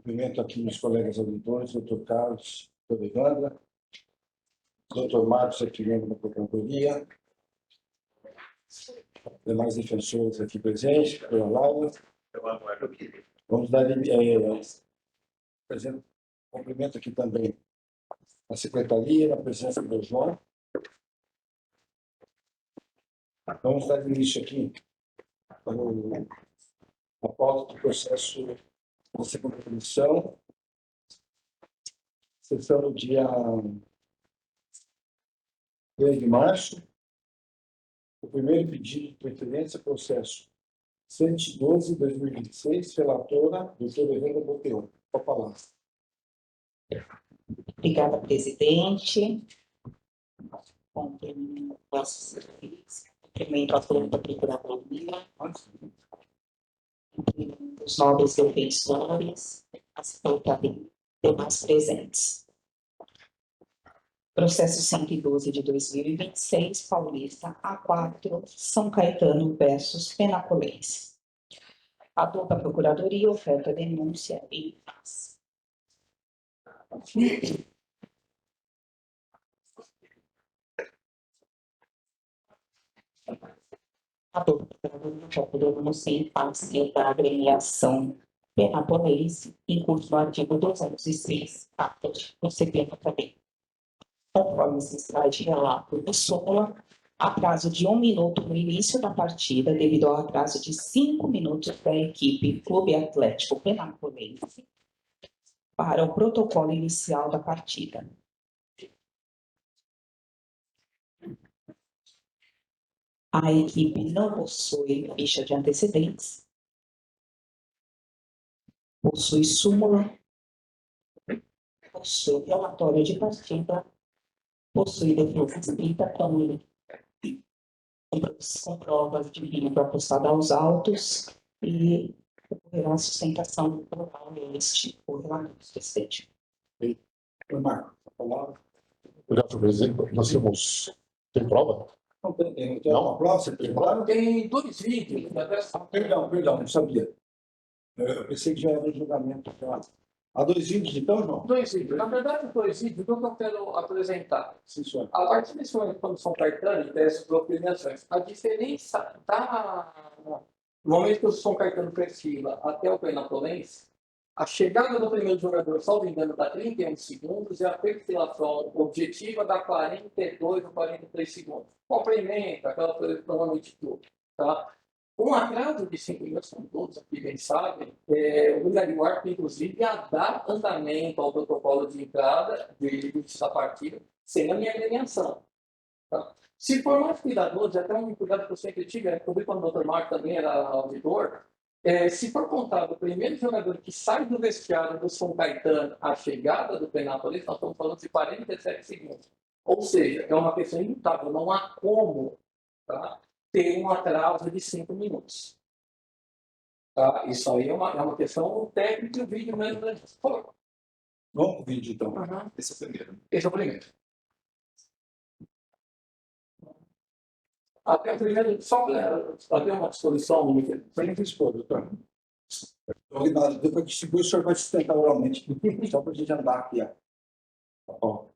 Cumprimento aqui meus colegas auditores, doutor Carlos, doutor Evandra, doutor Marcos, aqui membro da Procuradoria, demais defensores aqui presentes, pela Laura. Vamos dar cumprimento aqui também a Secretaria, na presença do João. Vamos dar início aqui para a pauta do processo da segunda comissão, sessão no dia 3 de março. O primeiro pedido de preferência, processo 112/2026, relatora, doutora Evandra Boteon. Pode falar. Obrigada, presidente. Cumprimento nossos serviços, cumprimento a toda a Procuradoria, os nobres defensores, a Secretaria e demais presentes. Processo 112 de 2026, Paulista, A4, São Caetano versus Penapolense. Ator da Procuradoria, oferta denúncia em face. Ator da Procuradoria, oferta denúncia em face da agremiação penapolense, em curso do artigo 206, caput do CPM também. Conforme se extrai de relato do súmula, atraso de 1 minuto no início da partida, devido ao atraso de 5 minutos da equipe Clube Atlético Penapolense para o protocolo inicial da partida. A equipe não possui ficha de antecedentes, possui súmula, possui relatório de partida, possui defesa escrita com provas de livro apostada aos autos e ocorrerá a sustentação oral neste o relatório específico. Marcos, a palavra. Obrigado, senhor presidente. Nós temos... Tem prova? Não tem uma prova, você tem prova? Tem 2 vídeos. Perdão, não sabia. Eu pensei que já era julgamento. Há 2 vídeos, então, João? 2 vídeos. Na verdade, 2 vídeos, o que eu quero apresentar. Sim, senhor. A partir desse momento, quando São Caetano tem essas duas premiações, a diferença no momento que o São Caetano perfila até o Penapolense, a chegada do primeiro jogador, salvo engano, dá 31 segundos e a perfilação objetiva dá 42 ou 43 segundos. Complementa aquela coisa que normalmente tudo. Tá? Um atraso de 5 minutos, como todos aqui bem sabem, obrigaria o árbitro, inclusive, a dar andamento ao protocolo de entrada de início da partida, sem a minha agremiação. Tá? Se for mais cuidadoso, até um cuidado que eu sempre tive, descobri quando o Dr. Marco também era auditor, se for contado o primeiro jogador que sai do vestiário do São Caetano à chegada do Penapolense, nós estamos falando de 47 segundos. Ou seja, é uma questão imutável, não há como, tá, ter um atraso de 5 minutos. Tá? Isso aí é uma questão técnica e o vídeo mesmo. Vamos para o vídeo, então. Uhum. Esse é o primeiro. Esse é o primeiro. Até o primeiro, só para ter uma disposição. Sem expor, doutor. Depois que distribui, o senhor vai sustentar oralmente. Só para a gente andar aqui. Ó.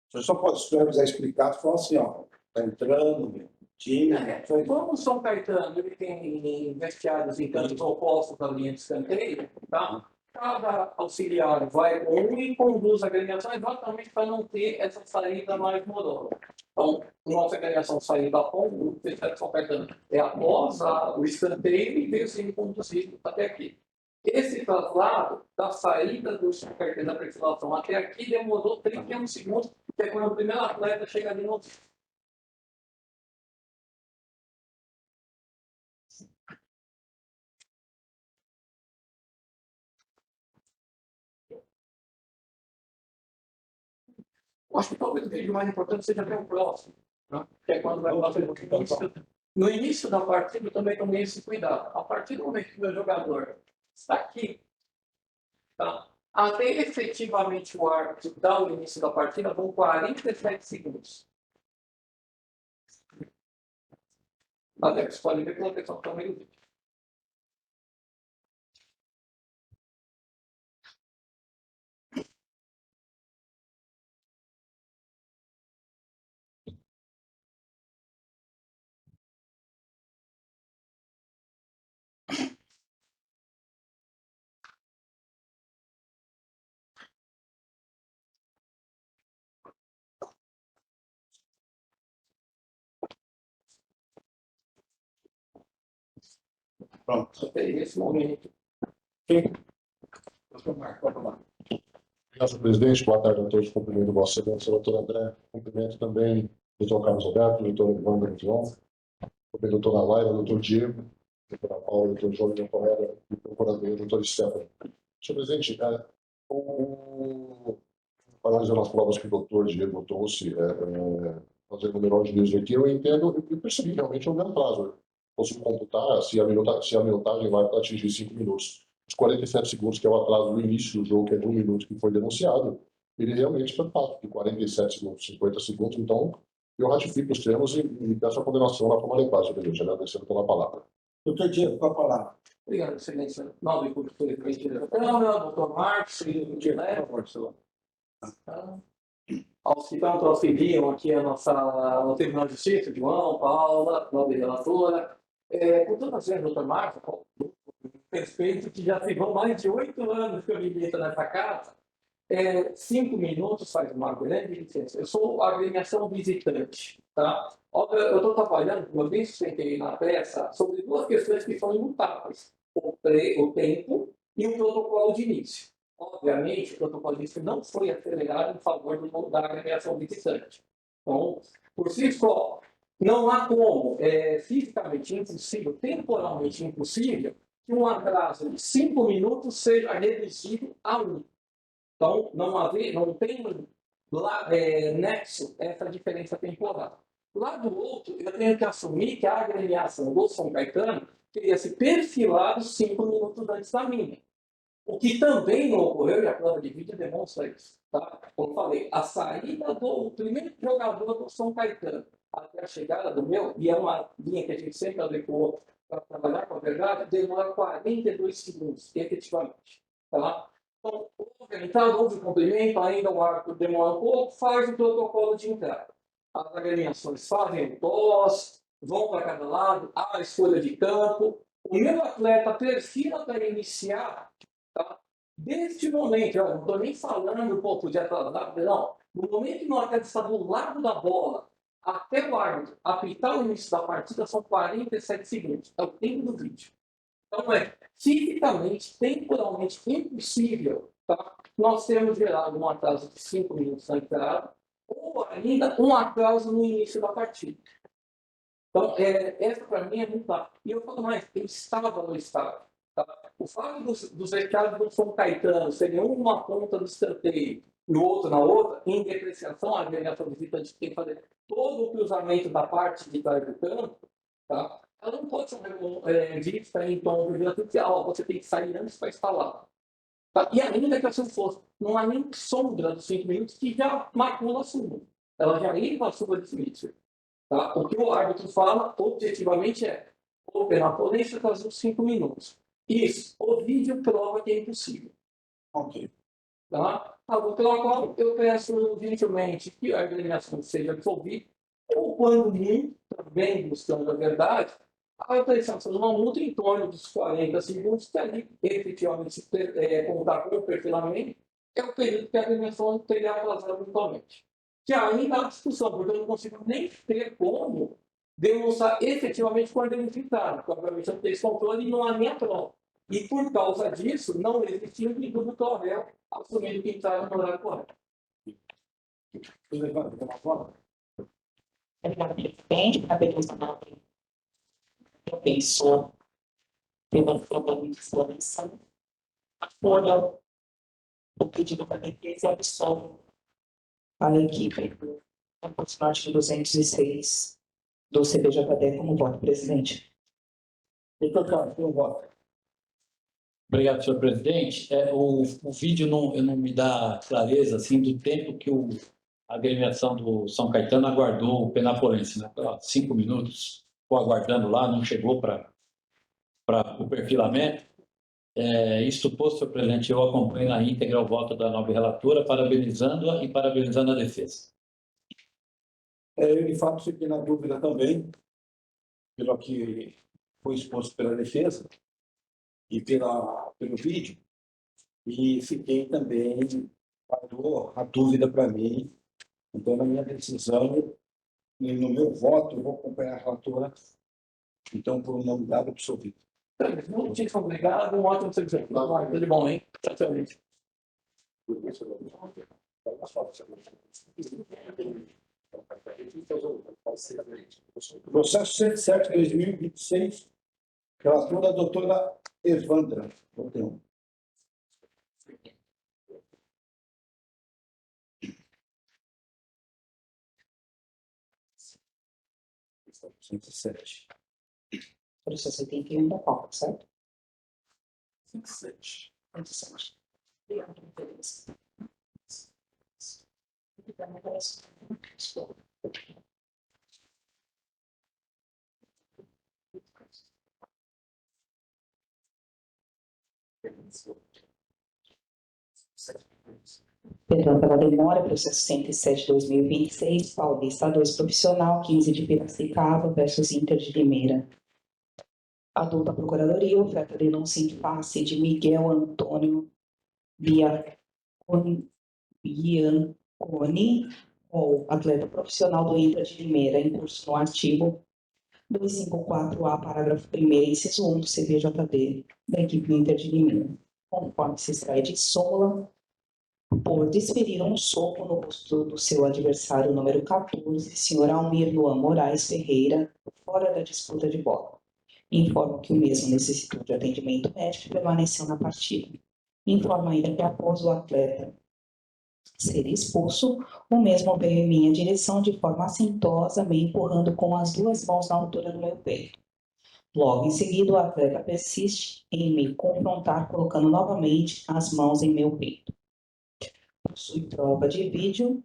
O senhor só pode, se o senhor quiser explicar, falar assim, ó. Está entrando, time. Como o São Caetano ele tem vestiários em cantos opostos à linha de escanteio, tá? Cada auxiliar vai e conduz a agremiação exatamente para não ter essa saída mais morosa. Então, nossa agremiação saiu da ponta, o vestiário de São Caetano é após o escanteio e veio sendo conduzido até aqui. Esse traslado da saída do São Caetano da perfilação até aqui demorou 31 segundos, que é quando o primeiro atleta chega ali no... Acho que talvez o vídeo mais importante seja até o próximo, né? Que é quando vai fazer no início da partida, eu também tomei esse cuidado. A partir do momento que o meu jogador está aqui, tá? Até efetivamente o árbitro dar o início da partida, vão 47 segundos. Alex, pode ver pela questão também do vídeo. Pronto. Até esse momento. Pode lá. Obrigado, senhor presidente. Boa tarde a todos. Cumprimento Vossa Excelência, doutor André. Cumprimento também o doutor Carlos Alberto, o doutor Evandro João, a doutora Laila, o doutor Diego, a doutora Paula, o doutor João, meu colega, e o procurador, o doutor Stefano. Senhor presidente, analisando as provas que o doutor Diego trouxe, fazendo o menor juízo aqui, eu entendo, eu percebi realmente o mesmo prazo. Eu consigo computar se a minutagem vai atingir 5 minutos. Os 47 segundos, que é o atraso do início do jogo, que é de 1 minuto que foi denunciado, ele realmente foi fato, de 47 segundos, 50 segundos. Então, eu ratifico os termos e peço a condenação na forma adequada, senhor presidente, agradecendo pela palavra. Doutor Diego, com a palavra. Obrigado, excelência. Nobre presidente da Câmara, doutor Marcos, Por favor, senhor. aos que tanto auxiliam aqui no Tribunal de Justiça, João, Paula, nobre relatora. Por todas as vezes, doutor Marcos, respeito que já se vão mais de 8 anos que eu milito nessa casa, 5 minutos faz uma grande diferença. Eu sou agremiação visitante, tá? Óbvio, eu estou trabalhando, como eu bem sustentei na peça, sobre 2 questões que são imutáveis: o tempo e o protocolo de início. Obviamente, o protocolo de início não foi acelerado em favor da agremiação visitante. Então, por si só, não há como, fisicamente impossível, temporalmente impossível, que um atraso de 5 minutos seja reduzido a 1. Então, não tem nexo essa diferença temporal. Lá do outro, eu tenho que assumir que a agremiação do São Caetano teria se perfilado 5 minutos antes da minha. O que também não ocorreu, e a prova de vídeo demonstra isso. Tá? Como eu falei, a saída do primeiro jogador do São Caetano até a chegada do meu, e é uma linha que a gente sempre adequou para trabalhar com a verdade, demora 42 segundos, efetivamente. Tá? Então, houve a entrada, houve o cumprimento, ainda o árbitro demora um pouco, faz o protocolo de entrada. As agremiações fazem o toss, vão para cada lado, há a escolha de campo. O meu atleta perfila para iniciar, tá? Desde o momento, eu não estou nem falando, podia atrasar, não. No momento que o atleta está do lado da bola, até o árbitro apitar o início da partida, são 47 segundos. É o tempo do vídeo. Então, fisicamente, temporalmente impossível, tá? Nós temos gerado um atraso de 5 minutos na entrada, ou ainda um atraso no início da partida. Então, essa para mim é muito clara. E eu falo mais, eu estava no estádio. Tá? O fato dos vestiários do São Caetano serem uma ponta do escanteio e o outro na outra, em depreciação, a agremiação visitante tem que fazer todo o cruzamento da parte de trás do campo, tá? Ela não pode ser vista em tom de você tem que sair antes para instalar. Tá? E ainda que assim fosse, não há nem sombra dos 5 minutos que já macula a súmula. Ela já ia para a súmula de início. Tá? O que o árbitro fala, objetivamente, houve na polêmica atrás dos 5 minutos. Isso, o vídeo prova que é impossível. Ok. Tá? Pela qual eu peço gentilmente que a agremiação seja absolvida, ou quando muito, também buscando a verdade, a aplicação de uma multa em torno dos 40 segundos, que ali, efetivamente, contar com o perfilamento, é o período que a agremiação teria atrasado eventualmente. Que ainda há discussão, porque eu não consigo nem ter como demonstrar efetivamente quando eles entraram, porque obviamente não tem esse controle e não há nem a prova. E por causa disso, não existiu nenhum do réu assumindo que entrava no horário correto. Depende da beleza da pessoa, pelo problema de influência, a folha, o pedido da defesa absolve a equipe do artigo 206 do CBJD como voto, presidente. Doutor Carlos, eu voto. Obrigado, senhor presidente. O vídeo não me dá clareza assim, do tempo que a agremiação do São Caetano aguardou o penapolense, né? 5 minutos. ficou aguardando lá, não chegou para o perfilamento. Isto posto, senhor presidente, eu acompanho na íntegra o voto da nobre relatora, parabenizando-a e parabenizando a defesa. Eu, de fato, fiquei na dúvida também, pelo que foi exposto pela defesa e pelo vídeo, e fiquei também, parou a dúvida para mim. Então, na minha decisão, e no meu voto, eu vou acompanhar a relatora, então, por unanimidade absolvida. Muitíssimo obrigado, um ótimo serviço. Tudo de bom, hein? Tchau. Processo 107/2026, relatora doutora Evandra. Votemos. Cento e sete. Processo 81 da Copa, certo? 107. 107. Obrigada, beleza. Perdão pela demora, processo 107/2026, Paulista 2 Profissional, 15 de Piracicaba versus Inter de Limeira. Adulta Procuradoria, oferta denúncia em face de Miguel Antônio Bianconi, ou atleta profissional do Inter de Limeira, em curso no artigo 254A, parágrafo 1º, inciso 1 do CPJD, da equipe Inter de Limeira, conforme se extrai de súmula, por desferir um soco no rosto do seu adversário número 14, senhor Almir Luan Moraes Ferreira, fora da disputa de bola. Informa que o mesmo necessitou de atendimento médico e permaneceu na partida. Informa ainda que após o atleta ser expulso, o mesmo veio em minha direção de forma assintosa, me empurrando com as duas mãos na altura do meu peito. Logo em seguida, o atleta persiste em me confrontar, colocando novamente as mãos em meu peito. Possui prova de vídeo.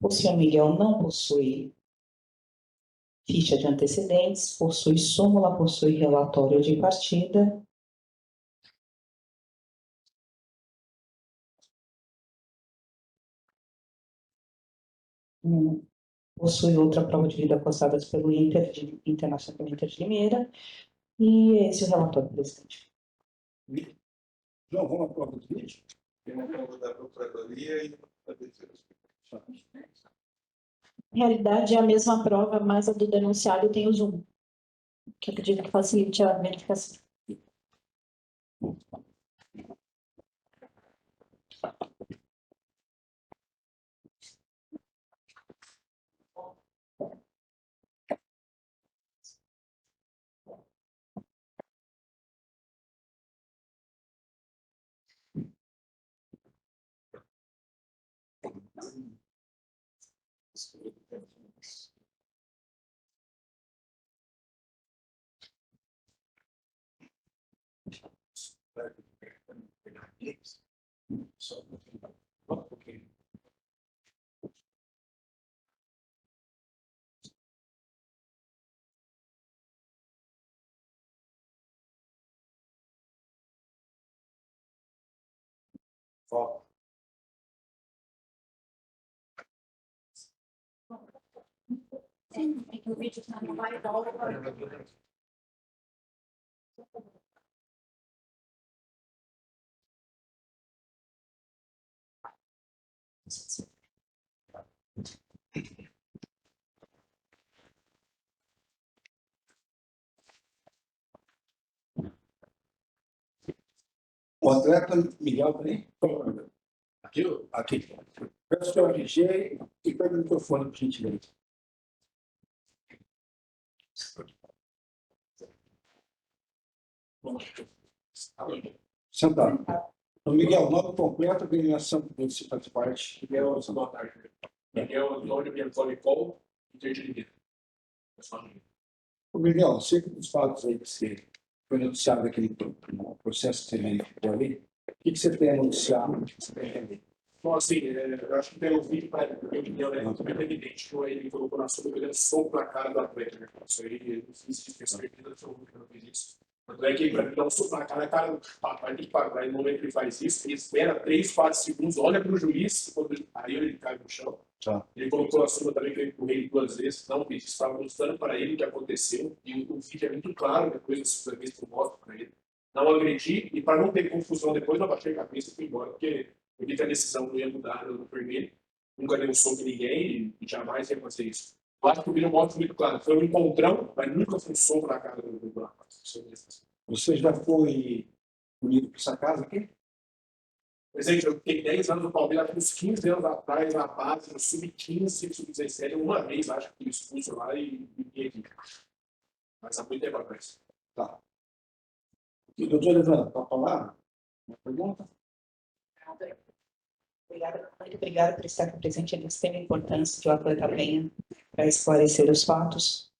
O senhor Miguel não possui ficha de antecedentes, possui súmula, possui relatório de partida. Possui outra prova de vida postadas pelo Internacional Inter de Limeira. E esse é o relatório, presidente. João, vamos à prova do vídeo? Tem uma prova da Procuradoria e da Defesa. Na realidade, é a mesma prova, mas a do denunciado tem o Zoom, que eu acredito que facilite a verificação. Foco. Sim, é que o vídeo está no vai dar. O atleta Miguel também. Aqui? Aqui. Peço o seu RG e pega o microfone, por gentileza. Sentado. Então, Miguel, nome completo, agremiação que você faz parte. Miguel, boa tarde. Miguel Antônio Bianconi Col, Inter de Limeira. Ô, Miguel, sei que dos fatos aí que você foi noticiado aquele processo que você verificou ali, O que você tem a noticiar? O que você tem a entender? Bom, assim, eu acho que pelo vídeo, para minha opinião, é muito evidente que ele colocou na sua dele soco na cara do atleta. Né? Isso aí, eu não fiz isso, pensamento que não fiz isso. Tanto é que, para mim, dar um soco na cara, o cara vai ter que parar. No momento que ele faz isso, ele espera 3, 4 segundos, olha para o juiz, aí ele cai no chão. Tá. Ele colocou na sua também que eu empurrei 2 vezes, não, porque estava mostrando para ele o que aconteceu, e o vídeo é muito claro, depois da segunda vez que eu mostro para ele. Não agredi, e para não ter confusão depois, eu abaixei a cabeça e fui embora, porque eu vi que a decisão não ia mudar no vermelho, nunca dei um soco em ninguém e jamais ia fazer isso. Eu acho que o vídeo mostra muito claro, foi um encontrão, mas nunca foi um soco na cara do rapaz. Você já foi punido por essa casa aqui? Presidente, eu fiquei 10 anos no Palmeiras, uns 15 anos atrás, na base, no sub-15, sub-17, uma vez, acho que expulso lá e vim aqui. Mas há muito tempo atrás. Tá. E, doutor Evandro, para falar? Uma pergunta? Muito obrigada por estar aqui presente. É de extrema importância que o atleta venha para esclarecer os fatos.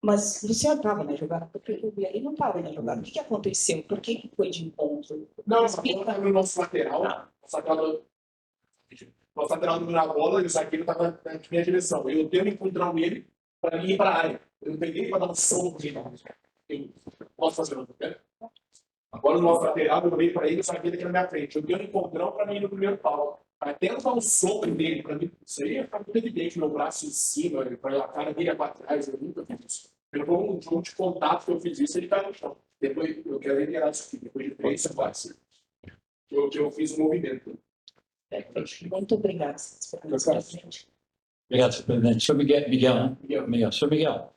Mas o senhor estava na jogada? Porque eu vi ali não estava na jogada. O que aconteceu? Por que foi de encontro? Não, estava no nosso lateral. Nosso lateral dominou a bola e o zagueiro estava na minha direção. Eu dei um encontrão nele para ir para a área. Eu não peguei para dar um soco nele. Eu posso fazer uma coisa? Agora no nosso lateral, eu olhei para ele e o zagueiro aqui na minha frente. Eu dei um encontrão para mim no primeiro pau. Até eu dar um soco nele, para mim, isso aí fica muito evidente. Meu braço em cima, para a cara dele para trás, eu nunca fiz isso. Pelo um jogo de contato que eu fiz isso, ele caiu no chão. Depois, eu quero reiterar isso aqui, depois de 3 segundos, que eu fiz o movimento. Muito obrigada. Obrigado, senhor presidente. Senhor Miguel, né? Miguel. Senhor Miguel,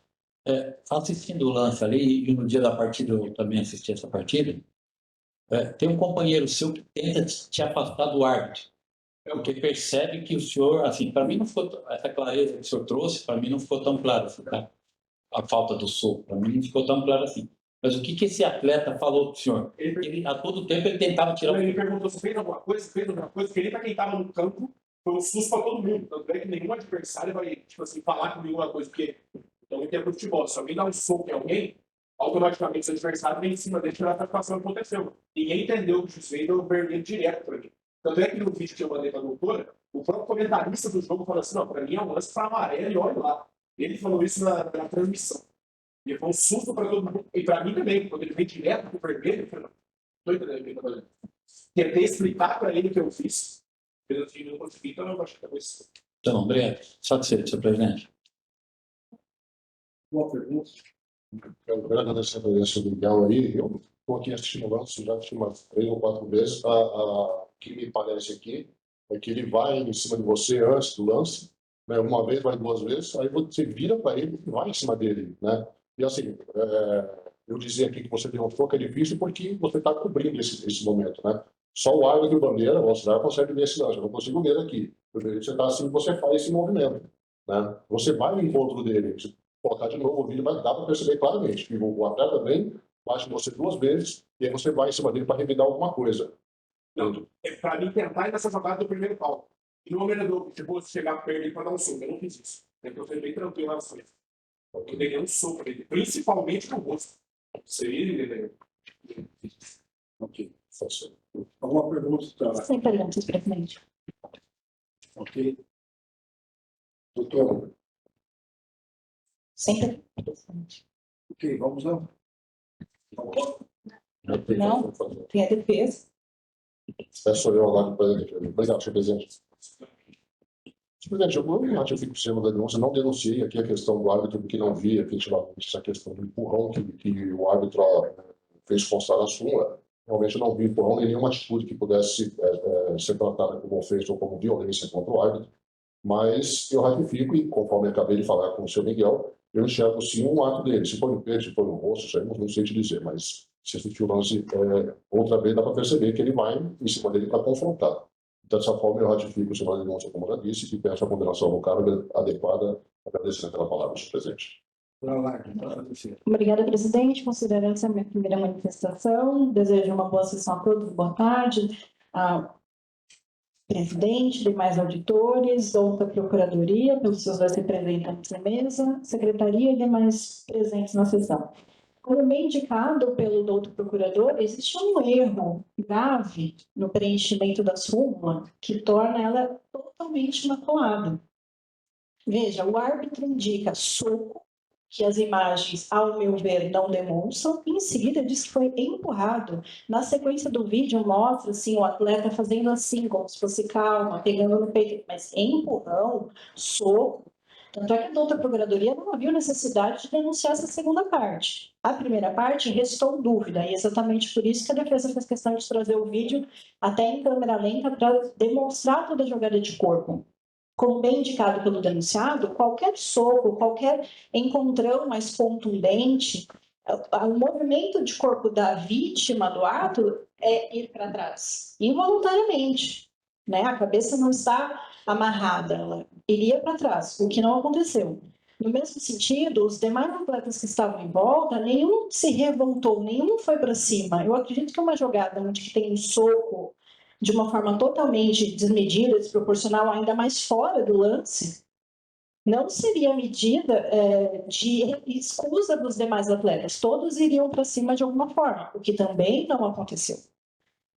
assistindo o lance ali, e no dia da partida eu também assisti essa partida, tem um companheiro seu que tenta te afastar do árbitro, porque percebe que o senhor, assim, para mim não ficou, essa clareza que o senhor trouxe, para mim não ficou tão claro, assim, tá? A falta do soco, para mim não ficou tão claro assim. Mas o que esse atleta falou para o senhor? Ele, a todo tempo ele tentava tirar Ele perguntou se fez alguma coisa, porque ele, para quem estava no campo, foi um susto para todo mundo. Tanto é que nenhum adversário vai, tipo assim, falar comigo uma coisa, porque então tem pro futebol. Se alguém dá um soco em alguém, automaticamente o adversário vem em cima dele tirar a satisfação que aconteceu. Ninguém entendeu o que o juiz fez, eu vermelho direto para mim. Tanto é que no vídeo que eu mandei para a doutora, o próprio comentarista do jogo falou assim: não, para mim é um lance para amarelo e olha lá. Ele falou isso na transmissão. E foi um susto para todo mundo. E para mim também, quando ele veio direto pro vermelho, eu falei: não estou entendendo o que ele está fazendo. Tentei explicar para ele o que eu fiz. Ele não consegui, então eu baixei a cabeça. Então, obrigado. Satisfeito, senhor presidente. Boa pergunta. Eu quero agradecer a presença do Miguel aí. Eu estou aqui assistindo o lance, já assisti umas 3 ou 4 vezes. O que me parece aqui é que ele vai em cima de você antes do lance, né? Uma vez, vai 2 vezes, aí você vira para ele e vai em cima dele, né? E assim, eu dizia aqui que você demonstrou que é difícil porque você está cobrindo esse momento, né? Só o árbitro e bandeira, o auxiliar, consegue ver esse lance. Eu não consigo ver aqui. Eu vejo que você está assim, você faz esse movimento, né? Você vai no encontro dele. Se colocar de novo o vídeo, vai dar para perceber claramente que o atleta vem, bate em você 2 vezes, e aí você vai em cima dele para revidar alguma coisa. Não, para mim tentar ir nessa jogada do primeiro pau. E no momento eu vou chegar perto dele para dar um soco. Eu não fiz isso. Eu fui bem tranquilo na frente. Eu dei um soco nele, principalmente no rosto. Isso aí, Ok. Alguma pergunta? Sem perguntas, presidente. Ok. Doutor, Sem perguntas. ok, vamos lá. Não, tem a defesa. Sou eu agora, presidente. Obrigado, senhor presidente. Presidente, eu não ratifico o sistema da denúncia, não denunciei aqui a questão do árbitro, porque não vi efetivamente essa questão do empurrão que o árbitro fez constar na súmula. Realmente eu não vi empurrão nem nenhuma atitude que pudesse ser tratada como ofensa ou como violência contra o árbitro, mas eu ratifico e, conforme eu acabei de falar com o senhor Miguel, eu enxergo sim um ato dele. Se for no peito, se for no rosto, isso aí não sei te dizer, mas se assistir o lance outra vez, dá para perceber que ele vai em cima dele para confrontar. Dessa forma, eu ratifico o senhor de denúncia, como já disse, e peço a condenação no cargo adequada, agradecendo pela palavra, senhor presidente. Obrigada, presidente. Considerando essa minha primeira manifestação, desejo uma boa sessão a todos. Boa tarde. Presidente, demais auditores, outra procuradoria, pelos seus 2 representantes na mesa, secretaria e demais presentes na sessão. Como bem indicado pelo doutor procurador, existe um erro grave no preenchimento da súmula que torna ela totalmente imaculada. Veja, o árbitro indica soco, que as imagens, ao meu ver, não demonstram, e em seguida diz que foi empurrado. Na sequência do vídeo mostra assim, o atleta fazendo assim, como se fosse calma, pegando no peito, mas empurrão, soco. Tanto é que a doutora Procuradoria não havia necessidade de denunciar essa segunda parte. A primeira parte restou dúvida, e é exatamente por isso que a defesa fez questão de trazer o vídeo até em câmera lenta para demonstrar toda a jogada de corpo. Como bem indicado pelo denunciado, qualquer soco, qualquer encontrão mais contundente, o movimento de corpo da vítima do ato é ir para trás, involuntariamente. Né? A cabeça não está amarrada, ela iria para trás, o que não aconteceu. No mesmo sentido, os demais atletas que estavam em volta, nenhum se revoltou, nenhum foi para cima. Eu acredito que uma jogada onde tem um soco de uma forma totalmente desmedida, desproporcional, ainda mais fora do lance, não seria medida de escusa dos demais atletas. Todos iriam para cima de alguma forma, o que também não aconteceu.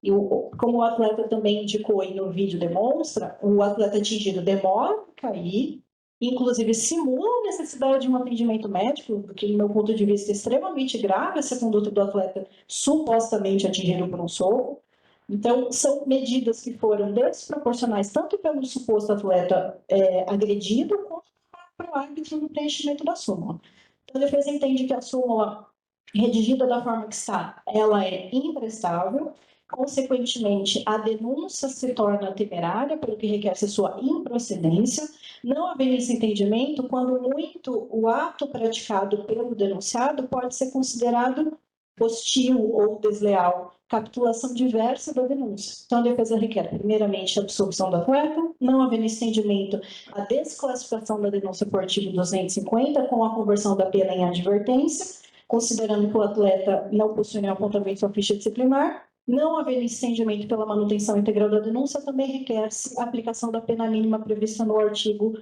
E como o atleta também indicou e no vídeo demonstra, o atleta atingido demora a cair, inclusive simula a necessidade de um atendimento médico, porque, do meu ponto de vista, é extremamente grave essa conduta do atleta supostamente atingido por um soco. Então, são medidas que foram desproporcionais, tanto pelo suposto atleta agredido, quanto para o árbitro no preenchimento da súmula. Então, a defesa entende que a súmula, redigida da forma que está, ela é imprestável, consequentemente, a denúncia se torna temerária, pelo que requer-se sua improcedência. Não haver esse entendimento, quando muito o ato praticado pelo denunciado pode ser considerado hostil ou desleal, capitulação diversa da denúncia. Então, a defesa requer, primeiramente, a absolvição do atleta, não havendo entendimento, a desclassificação da denúncia por artigo 250, com a conversão da pena em advertência, considerando que o atleta não possui nenhum apontamento sua ficha disciplinar, não havendo entendimento pela manutenção integral da denúncia, também requer-se a aplicação da pena mínima prevista no artigo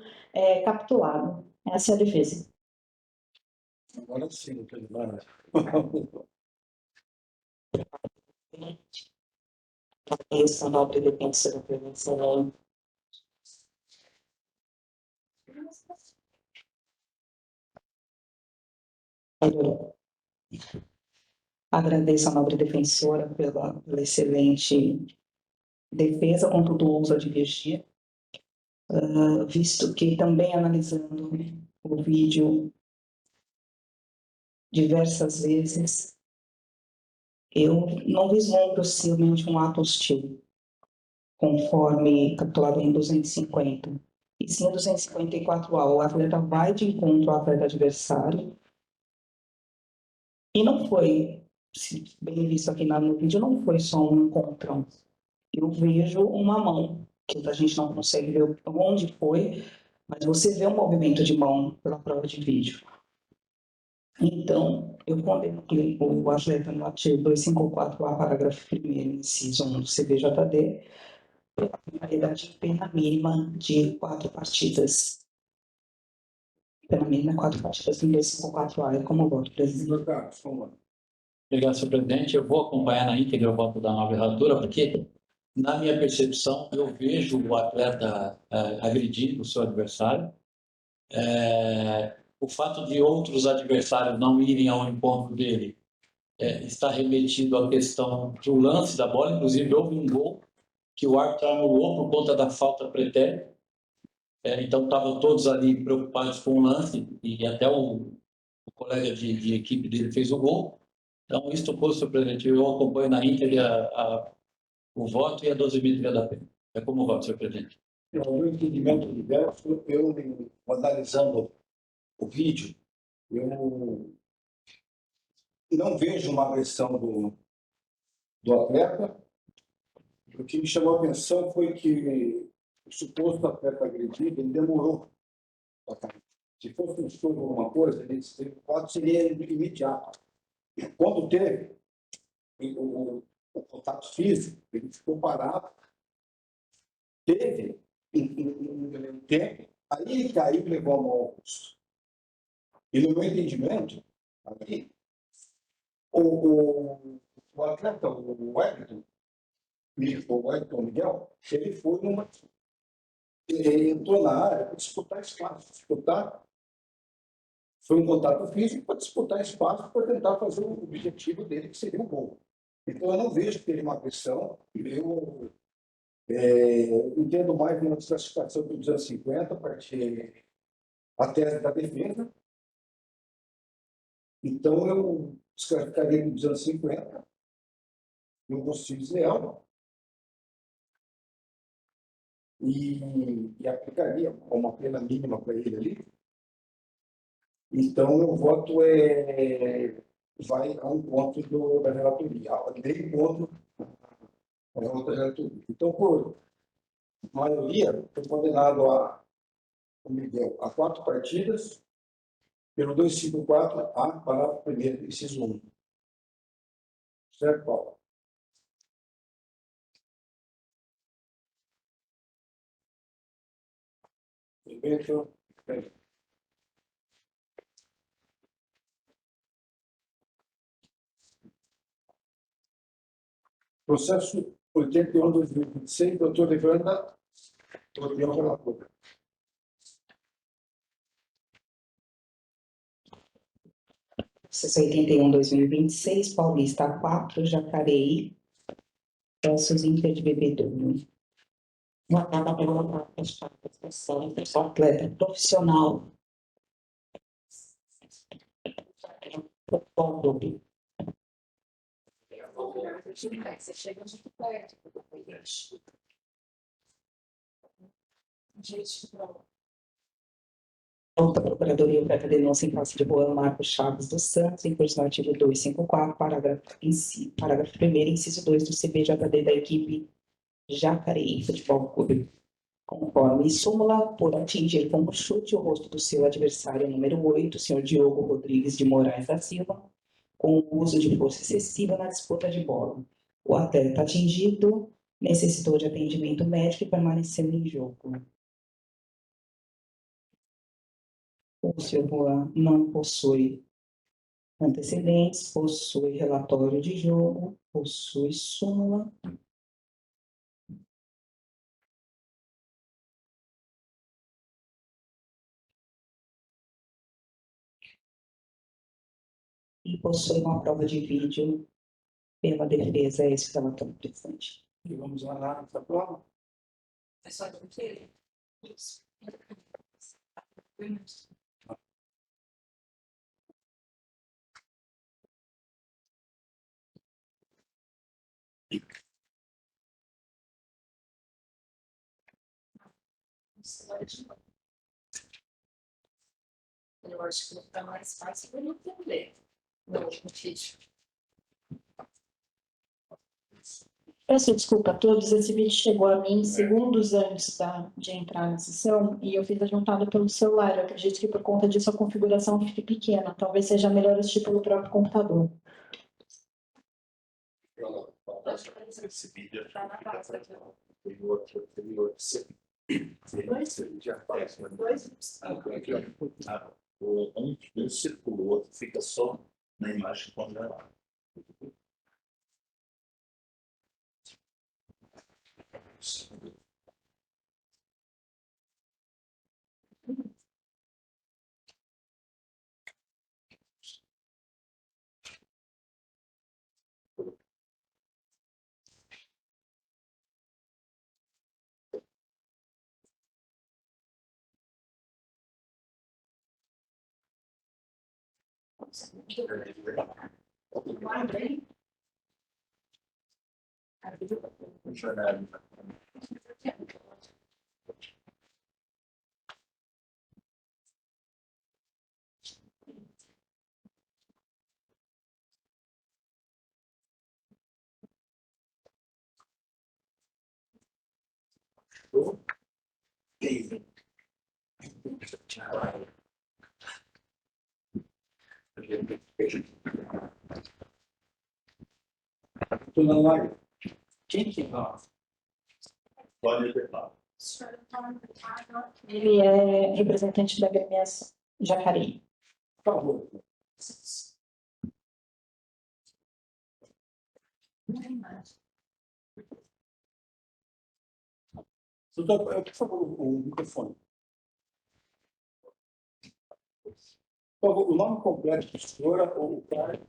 capitulado. Essa é a defesa. Agora sim, Pedro. Essa nobre defensa da prevenção. Agradeço a nobre defensora pela excelente defesa, contudo, ouso divergir, visto que também analisando o vídeo diversas vezes, eu não vislumbro possivelmente um ato hostil, conforme capitulado em 250. E sim, em 254A, o atleta vai de encontro ao atleta adversário. E não foi, se bem visto aqui no vídeo, não foi só um encontrão. Eu vejo uma mão, que a gente não consegue ver onde foi, mas você vê um movimento de mão pela prova de vídeo. Então, eu condeno o atleta no artigo 254A, parágrafo 1º, inciso 1 do CBJD, pela penalidade de pena mínima de 4 partidas. Pena mínima 4 partidas no 254A. É como voto, presidente. Senhor Carlos, vamos lá. Obrigado, senhor presidente. Eu vou acompanhar na íntegra o voto da nova relatora, porque, na minha percepção, eu vejo o atleta agredindo o seu adversário. O fato de outros adversários não irem ao encontro dele está remetido à questão do lance da bola. Inclusive, houve um gol que o árbitro anulou por conta da falta pretérita. Então, estavam todos ali preocupados com o lance, e até o colega de equipe dele fez o gol. Então, isto posto, senhor presidente, eu acompanho na íntegra o voto e a dosimetria da pena. É como voto, senhor presidente. No meu entendimento diverso, eu, analisando o vídeo, eu não vejo uma agressão do atleta. O que me chamou a atenção foi que o suposto atleta agredido, ele demorou. Se fosse um estudo ou alguma coisa, o quadro seria imediato. Quando teve o contato físico, ele ficou parado, teve um tempo, aí ele caiu e levou a mão ao rosto. E no meu entendimento, ali, O atleta, o Wellington, Miguel, ele foi ele entrou na área para disputar espaço, foi um contato físico para disputar espaço para tentar fazer o objetivo dele, que seria o gol. Então, eu não vejo que ele é uma pressão. Eu entendo mais uma desclassificação do 250, a partir a tese da defesa. Então, eu desclassificaria do 250, no Gostines Leal, e aplicaria uma pena mínima para ele ali. Então, o voto vai a um ponto da relatoria, nem contra a outra relatoria. Então, por maioria, foi condenado o Miguel a 4 partidas, pelo 254A, parágrafo 1º, inciso 1. Certo, Paulo? Evento. Processo 81/2026, doutor Evanda, opinião relatora. Processo 81/2026, Paulista A4, Jacareí, versus Inter de Bebedouro. Votada pela atleta profissional. Você chega muito perto. A Procuradoria presta denúncia em face de Juan Marcos Chaves dos Santos, em curso no artigo 254, parágrafo 1º, inciso 2 do CBJD da equipe Jacareí Futebol Clube. Conforme súmula, por atingir com chute o rosto do seu adversário número 8, senhor Diogo Rodrigues de Moraes da Silva, com o uso de força excessiva na disputa de bola. O atleta atingido necessitou de atendimento médico e permaneceu em jogo. O senhor Juan não possui antecedentes, possui relatório de jogo, possui súmula. E possui uma prova de vídeo pela defesa, é esse relatório, presidente. E vamos lá nessa prova. É só de que? Isso. Eu acho que fica mais fácil para eu entender. No último vídeo. Peço desculpa a todos, esse vídeo chegou a mim segundos antes de entrar na sessão e eu fiz a juntada pelo celular. Eu acredito que por conta disso a configuração fique pequena. Talvez seja melhor assistir pelo próprio computador. Esse vídeo Tá na base aqui. tem outro. Já faz, né? Um circulo, o outro fica só na imagem congelada. Estou na live. Quem que está? Pode levar. Ele é representante da agremiação Jacareí. Por favor. Doutor, por favor, o microfone. Por favor, o nome completo do senhor ou o cara?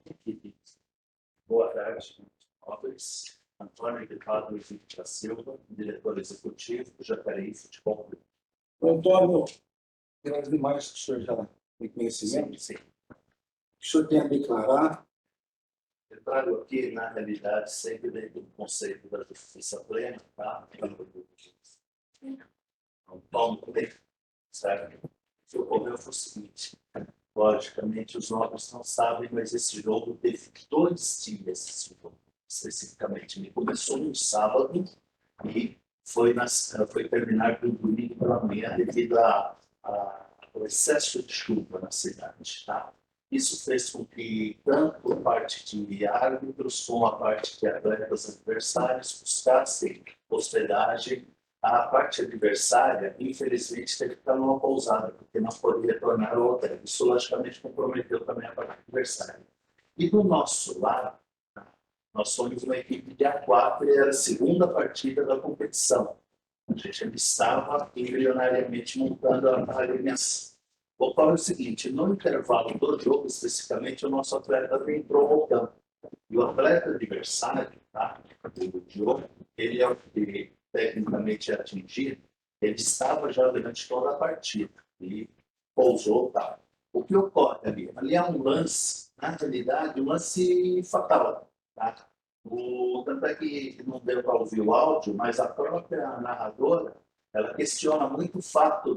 Boa tarde, nobres. Antônio Ricardo da Silva, diretor executivo do Jacareí Futebol Clube. Antônio, pelas demais que o senhor já tem conhecimento, Sim. o senhor tem a declarar. Eu trago aqui, na realidade, sempre dentro do conceito da justiça plena, tá? Então, certo? O que ocorreu foi o seguinte: logicamente, os nobres não sabem, mas esse jogo teve 2 dias, especificamente. Ele começou no sábado e foi terminar no domingo pela manhã devido ao excesso de chuva na cidade. Tá? Isso fez com que, tanto por parte de árbitros como a parte de atletas adversários, buscassem hospedagem. A parte adversária, infelizmente, teve que estar numa pousada, porque não poderia tornar o hotel. Isso, logicamente, comprometeu também a parte adversária. E do nosso lado, nós somos uma equipe de A4 e era a segunda partida da competição. A gente estava embrionariamente montando a agremiação. Ocorre o seguinte: no intervalo do jogo, especificamente, o nosso atleta entrou ao campo. E o atleta adversário, tá? O Diogo, ele é o que tecnicamente atingido, ele estava já durante toda a partida e pousou, tá? O que ocorre ali? Ali é um lance, na realidade, um lance fatal, tá? Tanto é que não deu para ouvir o áudio, mas a própria narradora, ela questiona muito o fato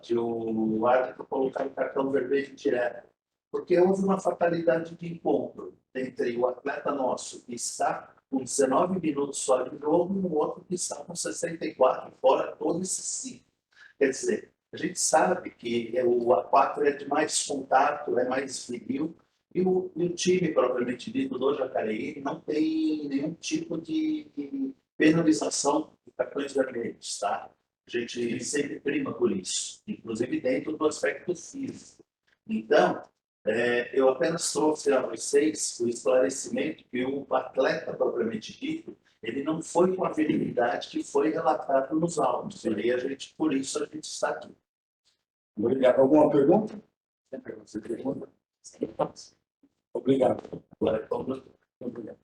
de o árbitro colocar o cartão vermelho direto, porque houve uma fatalidade de encontro entre o atleta nosso, que está com 19 minutos só de jogo, e o outro que está com 64, fora todo esse ciclo. Quer dizer, a gente sabe que o A4 é de mais contato, é mais viril, e o time propriamente dito do Jacareí não tem nenhum tipo de penalização de cartões vermelhos, tá? A gente sempre prima por isso, inclusive dentro do aspecto físico. Então, eu apenas trouxe a vocês o esclarecimento que o atleta propriamente dito, ele não foi com a virilidade que foi relatado nos autos. E aí por isso a gente está aqui. Obrigado. Alguma pergunta? Você pergunta? Obrigado. Obrigado.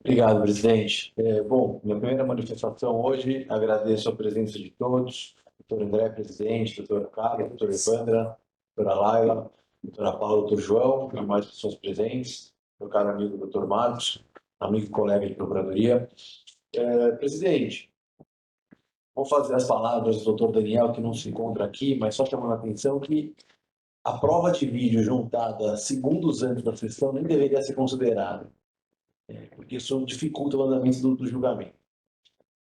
Obrigado, presidente. Bom, minha primeira manifestação hoje, agradeço a presença de todos, doutor André, presidente, doutora Carla, doutora Evandra, doutora Laila, doutora Paula, doutor João, e mais pessoas presentes, meu caro amigo doutor Marcos, amigo e colega de procuradoria. Presidente, vou fazer as palavras do doutor Daniel, que não se encontra aqui, mas só chamando a atenção que a prova de vídeo juntada segundos antes da sessão nem deveria ser considerada, porque isso dificulta o andamento do julgamento.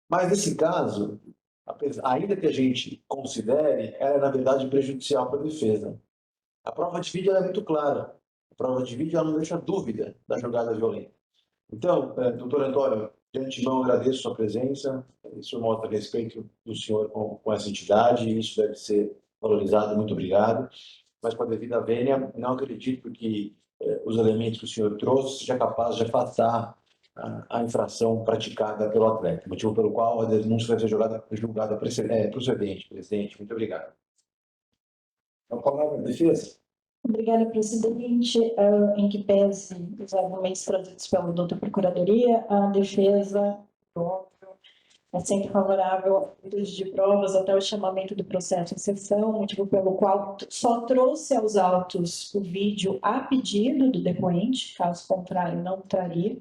Mas nesse caso, ainda que a gente considere, ela é na verdade prejudicial para a defesa. A prova de vídeo é muito clara. A prova de vídeo ela não deixa dúvida da jogada violenta. Então, doutor Antônio, de antemão agradeço a sua presença. Isso mostra respeito do senhor com essa entidade e isso deve ser valorizado. Muito obrigado. Mas, com a devida vênia, não acredito que os elementos que o senhor trouxe seja capaz de afastar a infração praticada pelo atleta, motivo pelo qual a denúncia vai ser julgada procedente. Presidente, muito obrigado. A palavra defesa. Obrigada, presidente. Em que pese os argumentos trazidos pela doutora Procuradoria, a defesa é sempre favorável ao uso de provas até o chamamento do processo em sessão, motivo pelo qual só trouxe aos autos o vídeo a pedido do depoente, caso contrário não traria.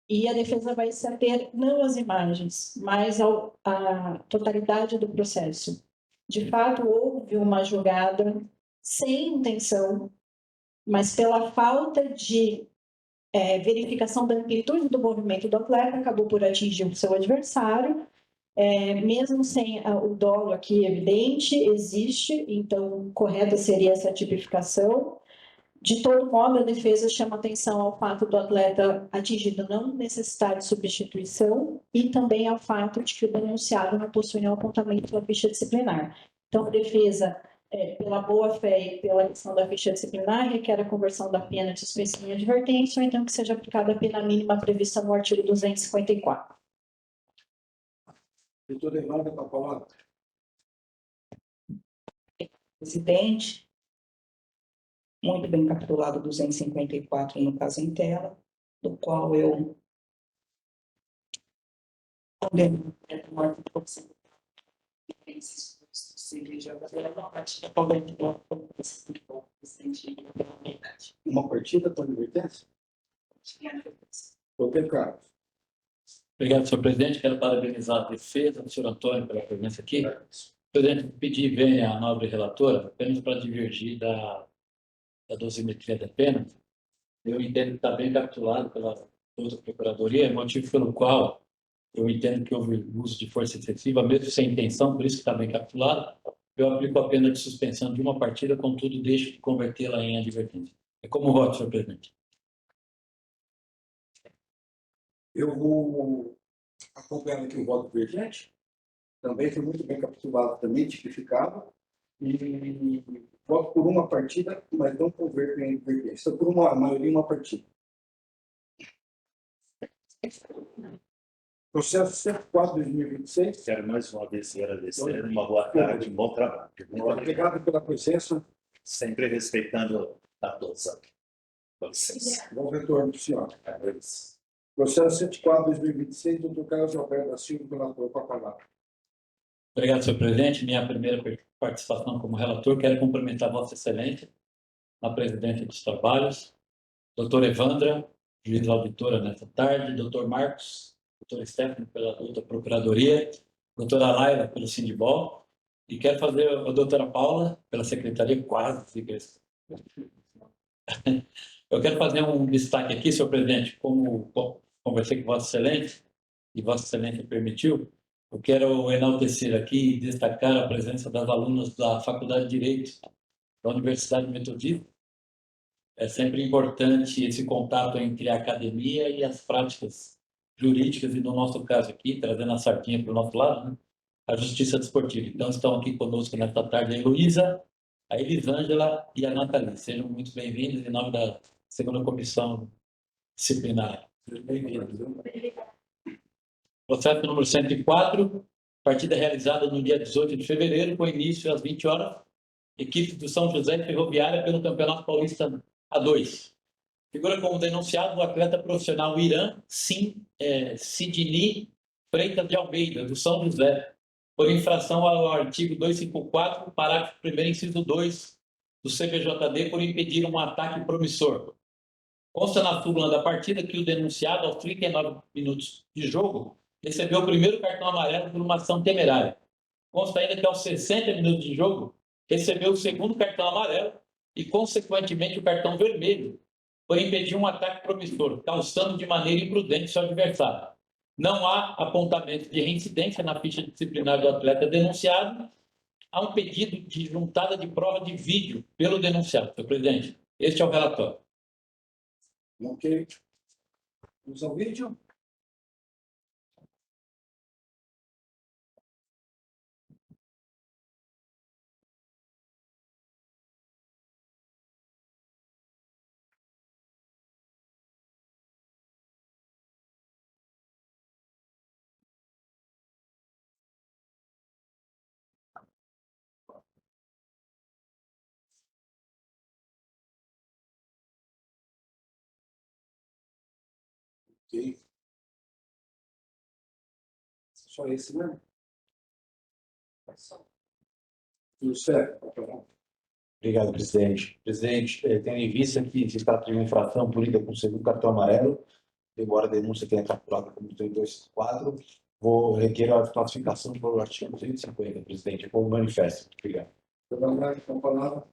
E a defesa vai se ater não às imagens, mas à totalidade do processo. De fato, houve uma jogada sem intenção, mas pela falta de verificação da amplitude do movimento do atleta, acabou por atingir o seu adversário, mesmo sem o dolo aqui evidente, existe, então correta seria essa tipificação. De todo modo, a defesa chama atenção ao fato do atleta atingido não necessitar de substituição e também ao fato de que o denunciado não possui nenhum apontamento na ficha disciplinar. Então, a defesa pela boa-fé e pela questão da ficha disciplinar, requer a conversão da pena de suspensão em advertência, ou então que seja aplicada a pena mínima prevista no artigo 254. Doutor Evandro, está falando. Presidente, muito bem capitulado 254 no caso em tela, do qual eu condeno o artigo 254. Uma partida com advertência? Doutor Carlos. Obrigado, senhor presidente. Quero parabenizar a defesa do senhor Antônio pela presença aqui. Presidente, pedir venha a nobre relatora apenas para divergir da dosimetria da pena. Eu entendo que está bem capitulado pela outra procuradoria, motivo pelo qual eu entendo que houve uso de força excessiva, mesmo sem intenção, por isso que está bem capitulado. Eu aplico a pena de suspensão de uma partida, contudo, deixo de convertê-la em advertência. É como voto, senhor presidente. Eu vou acompanhar aqui o voto divergente. Também foi muito bem capitulado, também tipificado. E voto por uma partida, mas não converto em advertência. Por uma maioria, uma partida. Processo 104/2026. Quero mais uma vez agradecer, uma boa tarde, um bom trabalho. Obrigado pela presença. Sempre respeitando a todos aqui. Com licença. Bom retorno do senhor. Processo 104/2026, doutor Carlos Alberto da Silva, relator, com a palavra. Obrigado, senhor presidente. Minha primeira participação como relator, quero cumprimentar Vossa Excelência na presidência dos trabalhos, doutor Evandra, juiz auditora nessa tarde, doutor Marcos, doutor Stefano pela outra procuradoria, doutora Laila pelo Sindibol, e quero fazer a doutora Paula pela secretaria, quase. Eu quero fazer um destaque aqui, senhor presidente, como conversei com Vossa Excelência, e Vossa Excelência permitiu, eu quero enaltecer aqui e destacar a presença das alunas da Faculdade de Direito da Universidade Metodista. É sempre importante esse contato entre a academia e as práticas jurídicas, e no nosso caso aqui, trazendo a sardinha para o nosso lado, né, a Justiça Desportiva. Então, estão aqui conosco nesta tarde a Heloísa, a Elisângela e a Nathalie. Sejam muito bem-vindos em nome da segunda comissão disciplinar. Bem-vindos. Processo número 104, partida realizada no dia 18 de fevereiro, com início às 20 horas, equipe do São José Ferroviária pelo Campeonato Paulista A2. Figura como denunciado o atleta profissional Irã Sidney Freitas de Almeida, do São José, por infração ao artigo 254, parágrafo 1º, inciso 2 do CPJD, por impedir um ataque promissor. Consta na súmula da partida que o denunciado, aos 39 minutos de jogo, recebeu o primeiro cartão amarelo por uma ação temerária. Consta ainda que aos 60 minutos de jogo, recebeu o segundo cartão amarelo e, consequentemente, o cartão vermelho, por impedir um ataque promissor, causando de maneira imprudente seu adversário. Não há apontamento de reincidência na ficha disciplinar do atleta denunciado. Há um pedido de juntada de prova de vídeo pelo denunciado. Senhor presidente, este é o relatório. Ok. Vamos ao vídeo. Ok. Só esse mesmo? Tudo certo? Obrigado, presidente. Presidente, tendo em vista que se trata de uma infração punida com o segundo cartão amarelo, embora a denúncia tenha capturado como 254, vou requer a classificação pelo artigo 250, presidente, como manifesto. Obrigado. Com a palavra.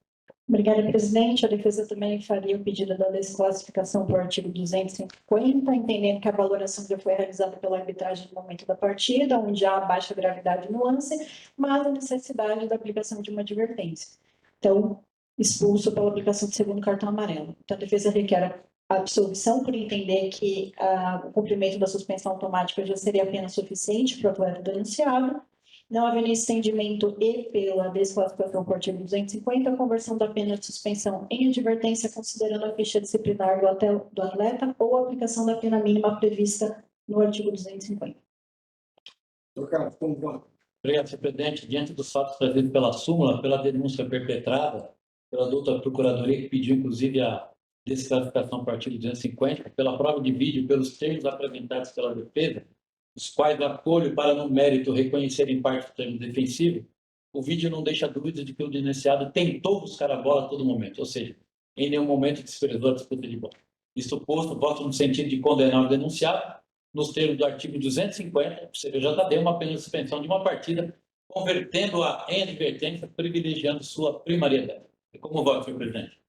Obrigada, presidente. A defesa também faria o pedido da desclassificação do artigo 250, entendendo que a valoração já foi realizada pela arbitragem no momento da partida, onde há baixa gravidade no lance, mas a necessidade da aplicação de uma advertência. Então, expulso pela aplicação do segundo cartão amarelo. Então, a defesa requer a absolvição por entender que o cumprimento da suspensão automática já seria apenas suficiente para o atleta denunciado, Não havendo estendimento e pela desclassificação por artigo 250, a conversão da pena de suspensão em advertência, considerando a ficha disciplinar do atleta ou a aplicação da pena mínima prevista no artigo 250. Doutor Carlos, como vamos? Obrigado, senhor presidente. Diante dos fatos trazidos pela súmula, pela denúncia perpetrada pela doutora Procuradoria, que pediu, inclusive, a desclassificação por artigo 250, pela prova de vídeo, pelos termos apresentados pela defesa, os quais acolho para, no mérito, reconhecer em parte o termo defensivo, o vídeo não deixa dúvida de que o denunciado tentou buscar a bola a todo momento, ou seja, em nenhum momento desprezou a disputa de bola. Isto posto, voto no sentido de condenar o denunciado, nos termos do artigo 250, o CPJD, uma pena de suspensão de uma partida, convertendo-a em advertência, privilegiando sua primariedade. Como voto, senhor presidente?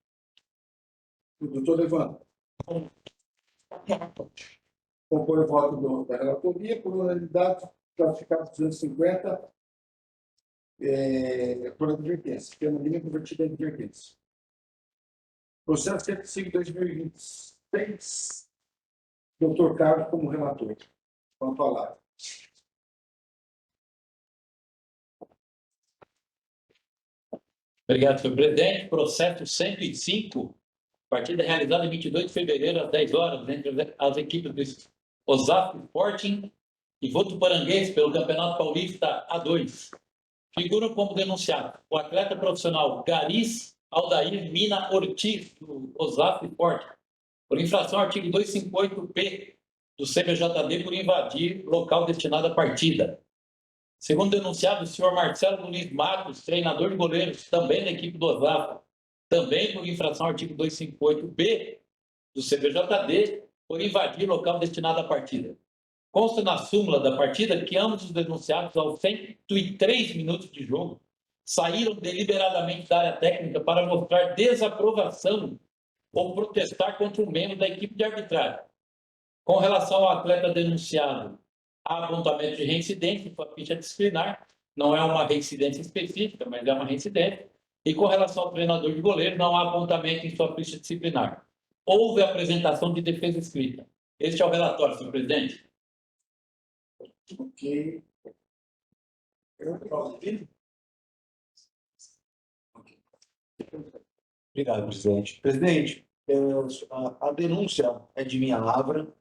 O doutor Evandro. Relator. Compõe o voto da relatoria por unanimidade, classificado 250 por advertência. Pena mínima convertida em advertência. Processo 105/2026. Doutor Carlos como relator. Com a palavra. Obrigado, senhor presidente. Processo 105, partida realizada em 22 de fevereiro, às 10 horas, entre as equipes do Osasco Sporting e Votuporanguense pelo Campeonato Paulista A2. Figuram como denunciado o atleta profissional Garis Aldair Mina Ortiz, do Osasco Sporting, por infração ao artigo 258-P do CPJD por invadir local destinado à partida. Segundo denunciado, o senhor Marcelo Muniz Matos, treinador de goleiros, também da equipe do Osasco, também por infração ao artigo 258-B do CPJD, por invadir local destinado à partida. Consta na súmula da partida que ambos os denunciados, aos 103 minutos de jogo, saíram deliberadamente da área técnica para mostrar desaprovação ou protestar contra um membro da equipe de arbitragem. Com relação ao atleta denunciado, há apontamento de reincidência em sua ficha disciplinar, não é uma reincidência específica, mas é uma reincidência. E com relação ao treinador de goleiro, não há apontamento em sua ficha disciplinar. Houve apresentação de defesa escrita. Este é o relatório, senhor presidente. Ok. Obrigado, presidente. Presidente, a denúncia é de minha lavra.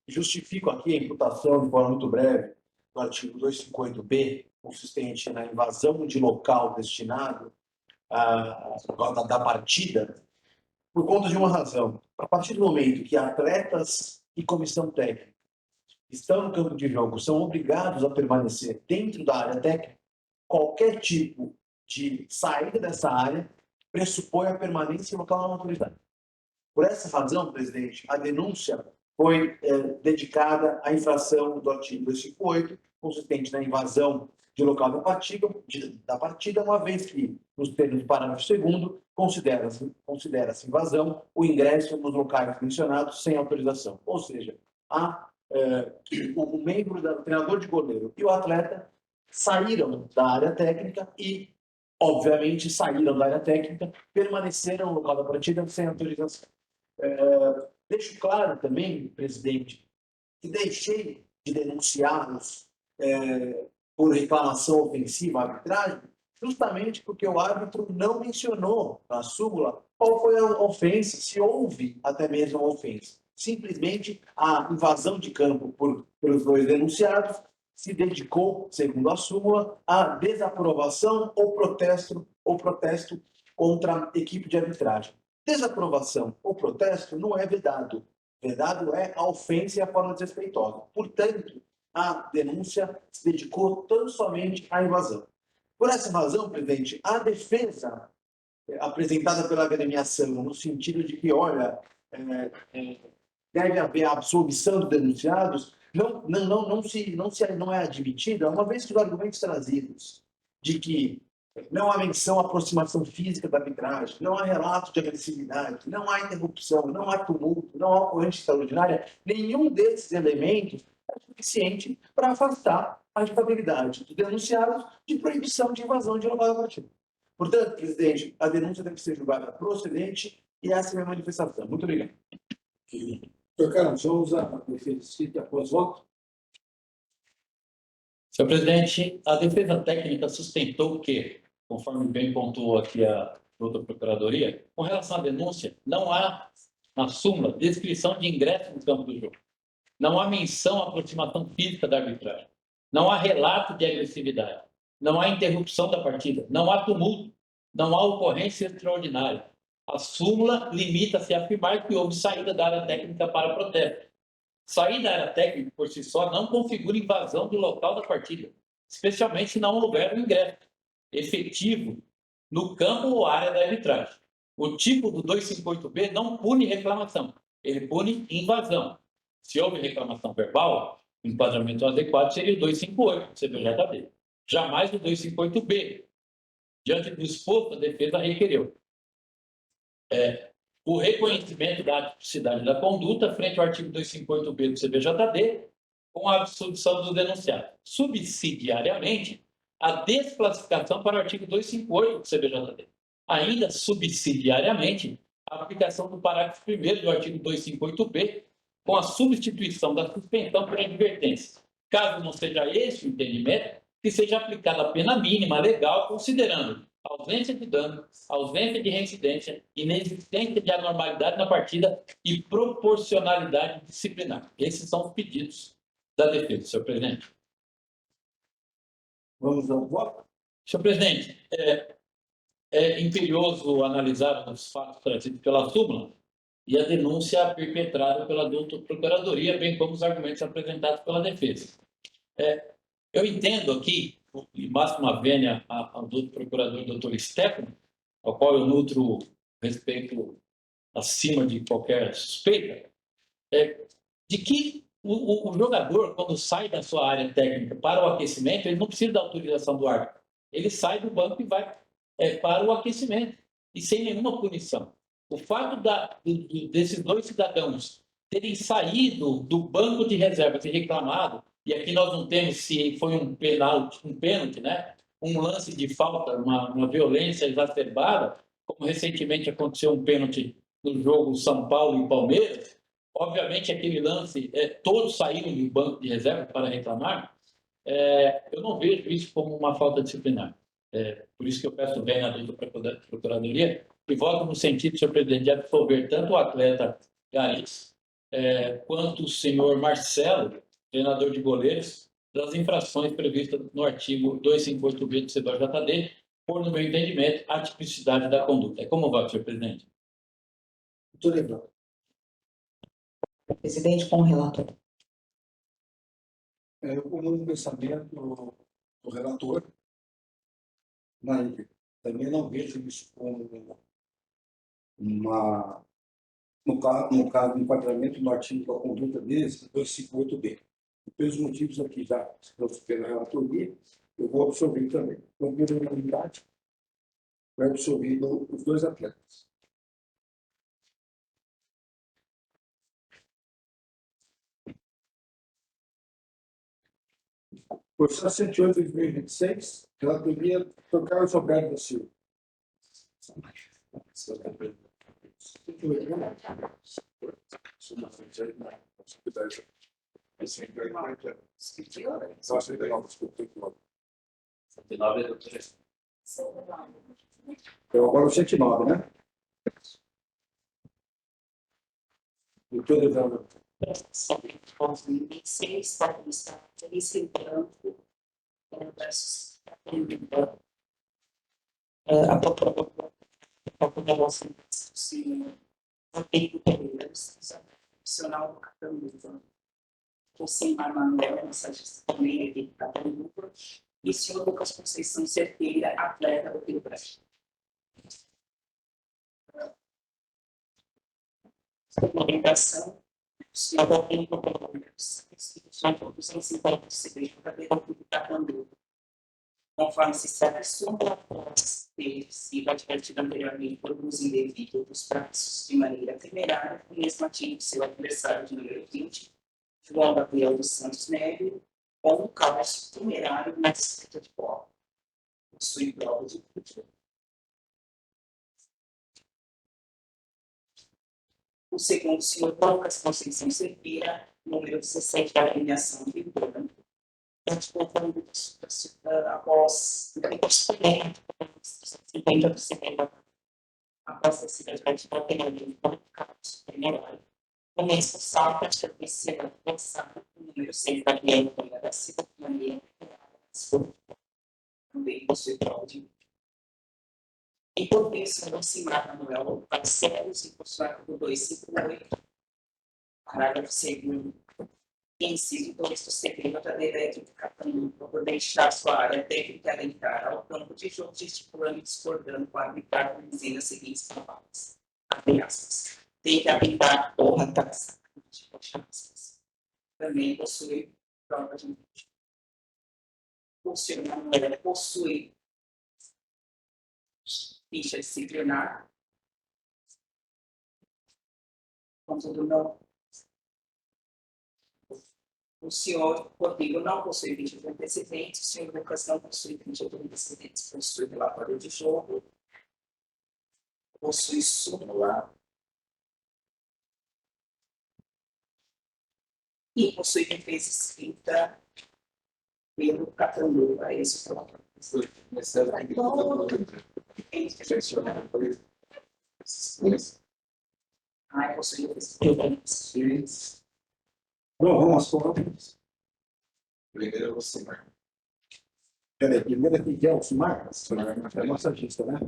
Justifico aqui a imputação, de forma muito breve, do artigo 258-B, consistente na invasão de local destinado da partida, por conta de uma razão. A partir do momento que atletas e comissão técnica estão no campo de jogo, são obrigados a permanecer dentro da área técnica, qualquer tipo de saída dessa área pressupõe a permanência em local da autoridade. Por essa razão, presidente, a denúncia foi dedicada à infração do artigo 258, consistente na invasão de local da partida, uma vez que, nos termos do parágrafo 2º, considera-se invasão o ingresso nos locais mencionados sem autorização. Ou seja, o membro do treinador de goleiro e o atleta saíram da área técnica e, obviamente, saíram da área técnica, permaneceram no local da partida sem autorização. Deixo claro também, presidente, que deixei de denunciá-los por reclamação ofensiva à arbitragem, justamente porque o árbitro não mencionou na súmula qual foi a ofensa, se houve até mesmo a ofensa. Simplesmente a invasão de campo pelos dois denunciados se dedicou, segundo a súmula, à desaprovação ou protesto contra a equipe de arbitragem. Desaprovação ou protesto não é vedado. Vedado é a ofensa e a forma desrespeitosa. Portanto, a denúncia se dedicou tão somente à invasão. Por essa razão, presidente, a defesa apresentada pela agremiação, no sentido de que, olha, deve haver a absolvição dos denunciados, não é admitida, uma vez que os argumentos trazidos de que não há menção à aproximação física da arbitragem, não há relato de agressividade, não há interrupção, não há tumulto, não há ocorrência extraordinária, nenhum desses elementos é suficiente para afastar a responsabilidade dos denunciados de proibição de invasão de local da partida. Portanto, presidente, a denúncia deve ser julgada procedente e essa é a minha manifestação. Muito obrigado. Doutor Carlos, vamos à defesa escrita após voto. Senhor presidente, a defesa técnica sustentou que, conforme bem pontuou aqui a outra procuradoria, com relação à denúncia, não há na súmula descrição de ingresso no campo do jogo. Não há menção à aproximação física da arbitragem. Não há relato de agressividade. Não há interrupção da partida. Não há tumulto. Não há ocorrência extraordinária. A súmula limita-se a afirmar que houve saída da área técnica para protesto. Sair da área técnica, por si só, não configura invasão do local da partida, especialmente se não houver um ingresso efetivo no campo ou área da arbitragem. O tipo do 258B não pune reclamação, ele pune invasão. Se houve reclamação verbal, o enquadramento adequado seria o 258, CBJD. Jamais o 258B. Diante do exposto, a defesa requereu o reconhecimento da atipicidade da conduta frente ao artigo 258B do CBJD, com a absolvição do denunciado. Subsidiariamente, a desclassificação para o artigo 258 do CBJD. Ainda subsidiariamente, a aplicação do parágrafo 1º do artigo 258B, com a substituição da suspensão por advertência. Caso não seja esse o entendimento, que seja aplicada a pena mínima legal, considerando ausência de dano, ausência de reincidência, inexistência de anormalidade na partida e proporcionalidade disciplinar. Esses são os pedidos da defesa, senhor presidente. Vamos ao voto? Senhor presidente, é imperioso analisar os fatos trazidos pela súmula e a denúncia perpetrada pela doutora Procuradoria, bem como os argumentos apresentados pela defesa. Eu entendo aqui, e máxima vênia ao doutor procurador, doutor Stefano, ao qual eu nutro respeito acima de qualquer suspeita, de que o jogador, quando sai da sua área técnica para o aquecimento, ele não precisa da autorização do árbitro. Ele sai do banco e vai para o aquecimento, e sem nenhuma punição. O fato desses dois cidadãos terem saído do banco de reservas e reclamado, e aqui nós não temos se foi um pênalti, né? Um lance de falta, uma violência exacerbada, como recentemente aconteceu um pênalti no jogo São Paulo e Palmeiras. Obviamente, aquele lance, todos saíram do banco de reserva para reclamar. Eu não vejo isso como uma falta disciplinar. Por isso que eu peço bem à doutora Procuradoria e voto no sentido, senhor presidente, de absolver tanto o atleta Garis quanto o senhor Marcelo, treinador de goleiros, das infrações previstas no artigo 258B do CBJD, por, no meu entendimento, a tipicidade da conduta. Como voto, senhor presidente? Doutor Evandro. Presidente, com o relator. O meu pensamento do relator, mas também não vejo isso como no caso, enquadramento no artigo da conduta deles, 258B. Pelos motivos aqui já expostos pela relatoria, eu vou absolver também. Por unanimidade, vai absolver os dois atletas. Processo 108 de 2026, relatoria do Carlos Alberto da Silva. Então, agora o 109, né? Doutor Evandro. 2026, para o Estado, esse branco, versus a população se apego profissional do Catanduva, José Manuel, massagista também de Catanduva, e o senhor Lucas Conceição Cerqueira, atleta do Rio Branco. Orientação, senhor Rodrigo Gomes, instituição 250 de Segredo do Catanduva. Conforme se sabe, súmula após ter sido advertido anteriormente por usos indevidos dos prazos de maneira temerária, o mesmo atinge seu adversário de número 20, João Gabriel dos Santos Nery, ou um caso temerário na disputa de bola. Possui prova de cultura. O segundo, senhor Lucas Conceição Cerqueira, número 17 da agremiação de Branco, após depois também 50% após a simplesmente não ter nenhum melhor. A minha expulsão para a pensão no número 6 da criança da cidadania também possui fraude. E por isso, não se mata Manuel Barcelos e por sua artigo 258, parágrafo 2º, inciso 2 do segundo da direito de Catalunha, por deixar sua área técnica adentrar ao campo de jogo, gesticulando e discordando com a arbitrária, dizendo as seguintes palavras, abre aspas, tem que habitar porra taxa, também possui prova de morte. Possui ficha disciplinar, contudo não. O senhor Rodrigo não possui ficha de antecedentes, o senhor Lucas não possui ficha de antecedentes, possui relatório de jogo, possui súmula e possui defesa escrita pelo Catalunha. Esse é o relatório. Ai, possui defesa. Bom, vamos às palavras. Primeiro eu vou assinar. Peraí, primeiro aqui que é o Sumar, é massagista, né?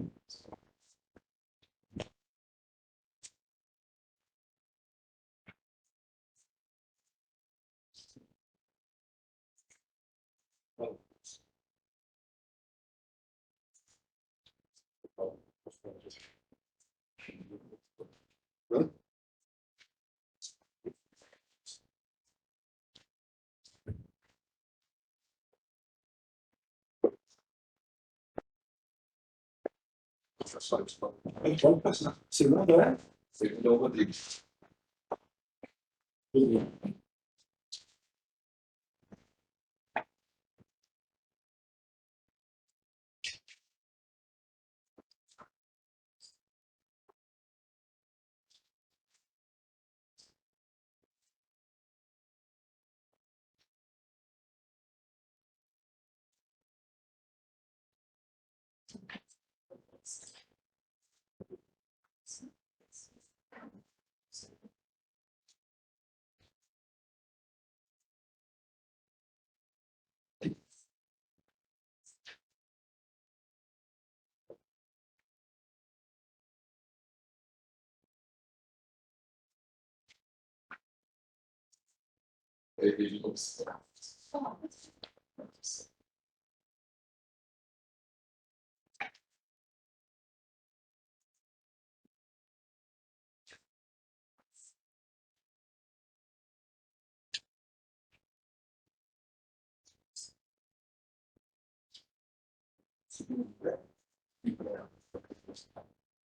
Então, segundo é? Segundo é o Rodrigo. Ele não se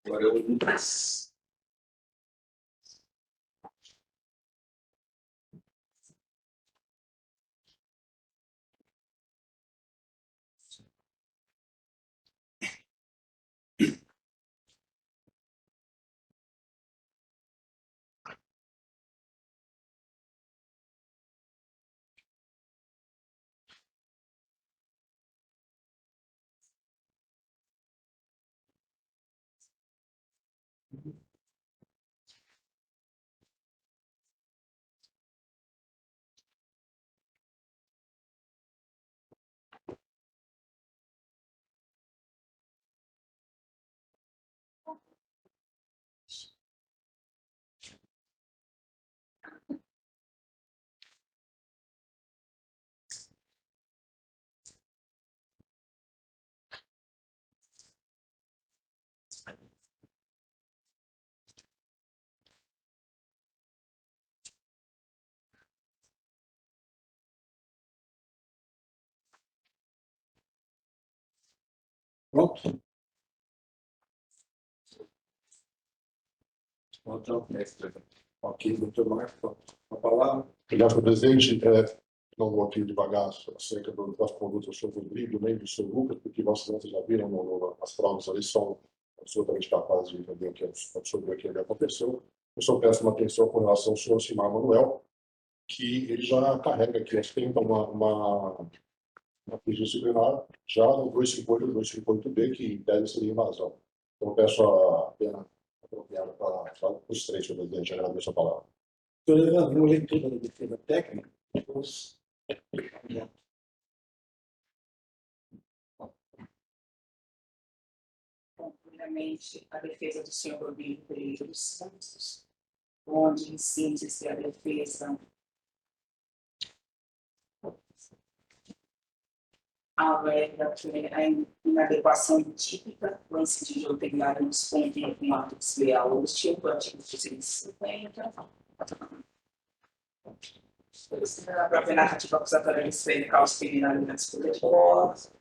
agora eu Lucas. Pronto. Então, mestre. Ok, doutor Marco, a palavra. Obrigado, senhor presidente. Não vou aqui devagar acerca das condutas do senhor Rodrigo, nem do senhor Lucas, porque Vossa Excelência já viram as provas ali, são absolutamente capazes de entender o que absorver o que ali aconteceu. Eu só peço uma atenção com relação ao senhor Simar Manuel, que ele já carrega aqui, ostenta uma pedido disciplinar já no 258 e 258B, que em tese seria invasão. Então, eu peço a pena apropriada para os três, senhor presidente. Agradeço a palavra. Tolerando uma leitura da defesa técnica, depois. Primeiramente, a defesa do senhor Rodrigo Pereira dos Santos, onde, em síntese, a defesa alega que a inadequação típica, o incidido ordenado nos pontos com ato desleal ou hostil, do artigo 250. A própria narrativa acusatória refere causa criminalidade coletivosa,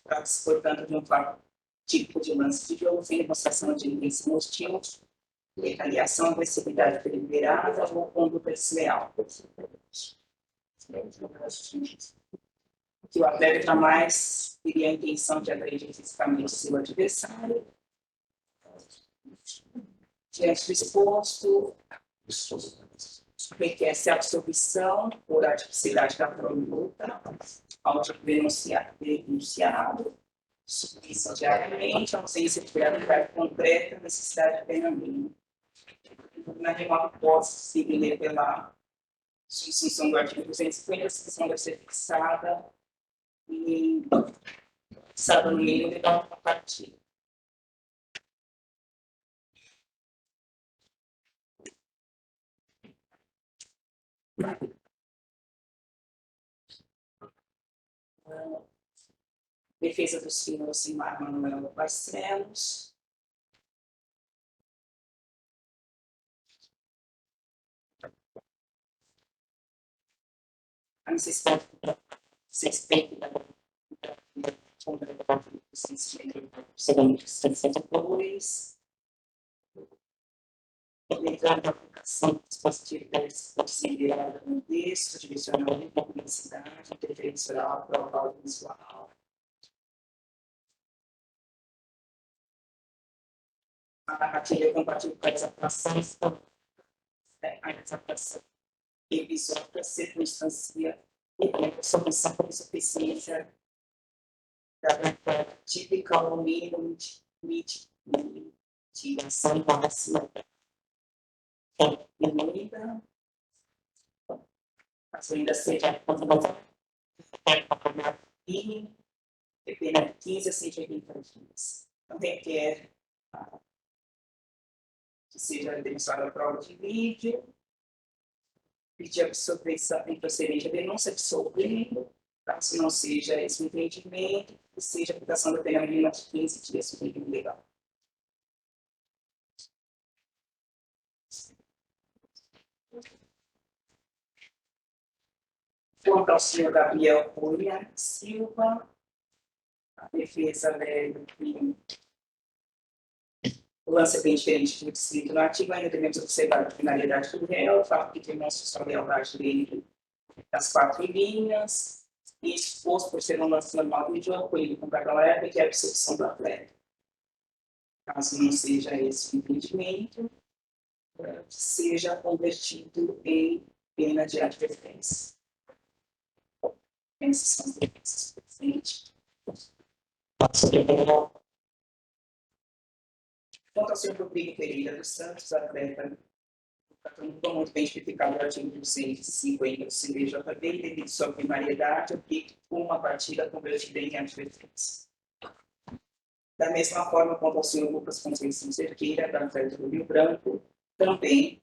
trata-se, portanto, de um tipo de lance de jogo sem demonstração de intenção hostil, retaliação, agressividade deliberada ou conduta desleal. Que o atleta jamais teria a intenção de agredir fisicamente seu adversário. Diante do exposto, requer-se a absolvição por atipicidade da conduta ao denunciado, submissão diariamente, ausência de gravidade concreta, necessidade de pena mínima. Na remota hipótese, seguida pela subsunção do artigo 250, a sanção deve ser fixada e fixada no mínimo de uma partida. Defesa do senhor Simar Manuel Barcelos. A necessidade de respeito da segundo 162. Lembrar da aplicação do dispositivo da considerada no texto, direcionamento da publicidade, interferência oral, prova audiovisual. A narrativa é compatível com as atuações, a exaltação episódica circunstancia e a solução com suficiência da verdade típica ou mínimo de mitigação máxima definida, mas ainda seja e pena de 15 a 180 dias. Não requer que seja demonstrada a prova de vídeo, pedir absolvição em procedente a denúncia, absolvendo, caso não seja esse o entendimento, que seja a aplicação da pena mínima de 15 dias sobre o legal. Quanto ao senhor Gabriel Cunha Silva, a defesa alega que o lance é bem diferente do descrito no artigo, ainda devemos observar a finalidade do réu, o fato de que demonstra sua lealdade dentro das 4 linhas, e exposto por ser um lance normal de jogo, colhido com carga leve, que é a absorção do atleta. Caso não seja esse o entendimento, seja convertido em pena de advertência. Essas são as defesas presentes. Quanto ao senhor Rodrigo Pereira dos Santos, atleta, muito bem identificado no artigo 250 do CBJB, devido à sua primariedade, aplica uma partida convertida em advertência. Da mesma forma, quanto ao senhor Lucas Conceição Cerqueira, da atleta do Rio Branco, também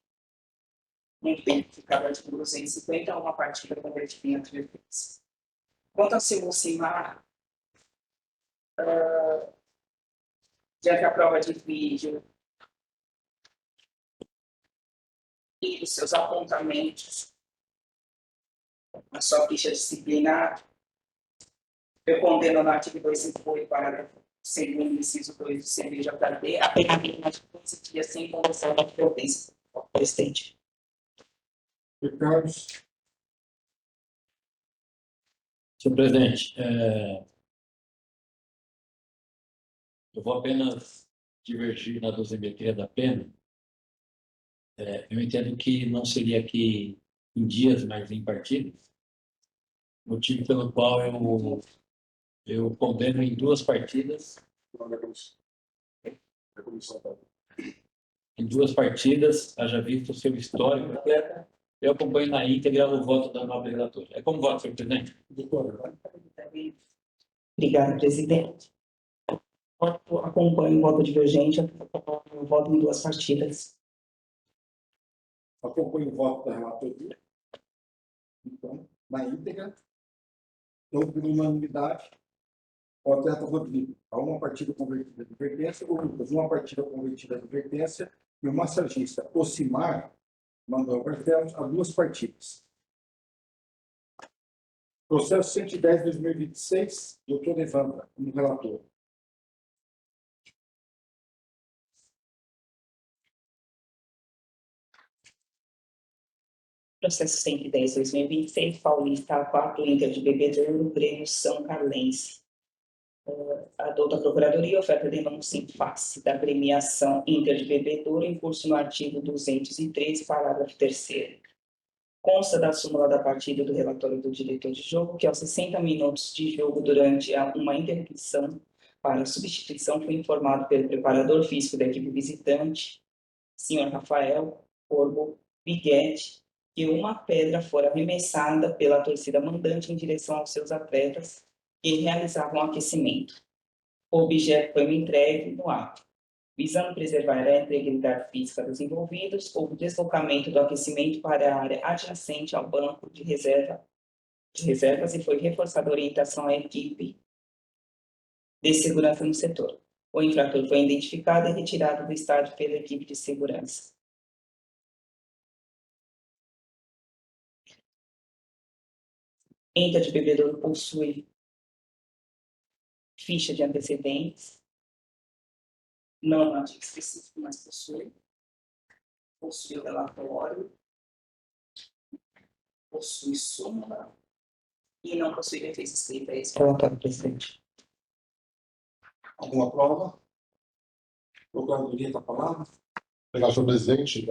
muito bem identificado no artigo 250, uma partida convertida em advertência. Quanto ao senhor Simar, já que a prova de vídeo e os seus apontamentos na sua ficha disciplinar, eu condeno no artigo 258, parágrafo 2º, inciso 2 do CBJD, a pena mínima de 15 dias sem conversão da violência. Presidente. Ricardo. Senhor presidente, eu vou apenas divergir na dosimetria da pena. Eu entendo que não seria aqui em dias, mas em partidas, motivo pelo qual eu condeno em 2 partidas. Em 2 partidas, haja visto o seu histórico atleta, eu acompanho na íntegra o voto da nobre relatora. É como voto, senhor presidente? Obrigada, presidente. Acompanho o voto divergente, eu voto em 2 partidas. Acompanho o voto da relatoria. Então, na íntegra, então, por unanimidade, o atleta Rodrigo, a uma partida convertida de advertência, o Lucas, uma partida convertida de advertência, e o massagista Ocimar Manuel Barcelos, a 2 partidas. Processo 110/2026, doutor Evandra, como relator. Processo 110/2026, Paulista A4, Inter de Bebedouro, Grêmio São Carlense. Adota a Procuradoria oferta denúncia em face da agremiação Inter de Bebedouro em curso no artigo 213, parágrafo 3º. Consta da súmula da partida do relatório do diretor de jogo que aos 60 minutos de jogo durante uma interrupção para substituição foi informado pelo preparador físico da equipe visitante, senhor Rafael Corbo Biguete, que uma pedra fora arremessada pela torcida mandante em direção aos seus atletas que realizavam aquecimento. O objeto foi entregue no ato. Visando preservar a integridade física dos envolvidos, houve deslocamento do aquecimento para a área adjacente ao banco de reservas e foi reforçada a orientação à equipe de segurança no setor. O infrator foi identificado e retirado do estádio pela equipe de segurança. Inter de Bebedouro possui ficha de antecedentes, não artigo específico, mas possui o relatório, possui súmula e não possui defesa escrita. Esse relatório, presidente. Alguma prova? Procuradoria está falando? Obrigado, senhor presidente.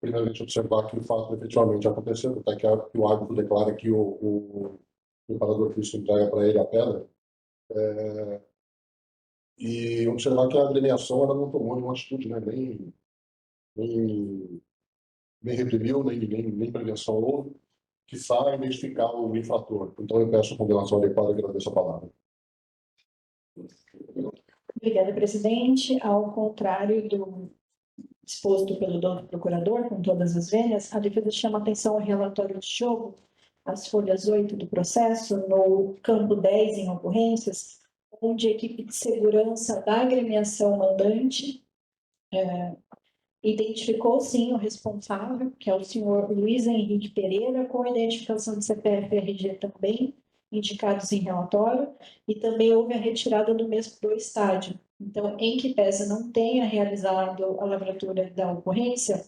Primeiramente, observar que o fato efetivamente aconteceu, até que o árbitro declara que o preparador físico entrega para ele a pedra. E observar que a agremiação ela não tomou nenhuma atitude, né? nem reprimiu, nem prevenção houve, que sabe identificar o infrator. Então, eu peço a condenação adequada e agradeço a palavra. Obrigada, presidente. Ao contrário do exposto pelo doutor procurador, com todas as vênias, a defesa chama atenção ao relatório de jogo, as folhas 8 do processo, no campo 10 em ocorrências, onde a equipe de segurança da agremiação mandante identificou, sim, o responsável, que é o senhor Luiz Henrique Pereira, com identificação de CPF e RG também, indicados em relatório, e também houve a retirada do mesmo do estádio. Então, em que pese não tenha realizado a lavratura da ocorrência,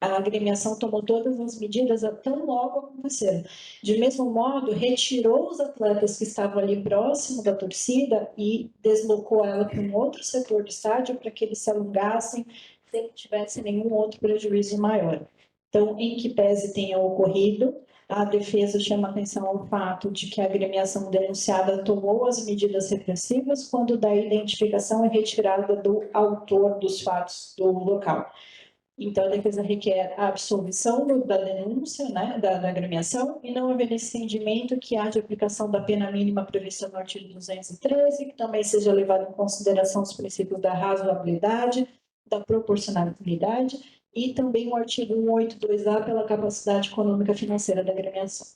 a agremiação tomou todas as medidas tão logo aconteceram. De mesmo modo, retirou os atletas que estavam ali próximo da torcida e deslocou ela para um outro setor do estádio para que eles se alongassem sem que tivesse nenhum outro prejuízo maior. Então, em que pese tenha ocorrido, a defesa chama atenção ao fato de que a agremiação denunciada tomou as medidas repressivas quando da identificação e retirada do autor dos fatos do local. Então, a defesa requer a absolvição da denúncia, né, da agremiação, e não haver esse entendimento que haja aplicação da pena mínima prevista no artigo 213, que também seja levado em consideração os princípios da razoabilidade, da proporcionalidade, e também o artigo 182A pela capacidade econômica financeira da agremiação.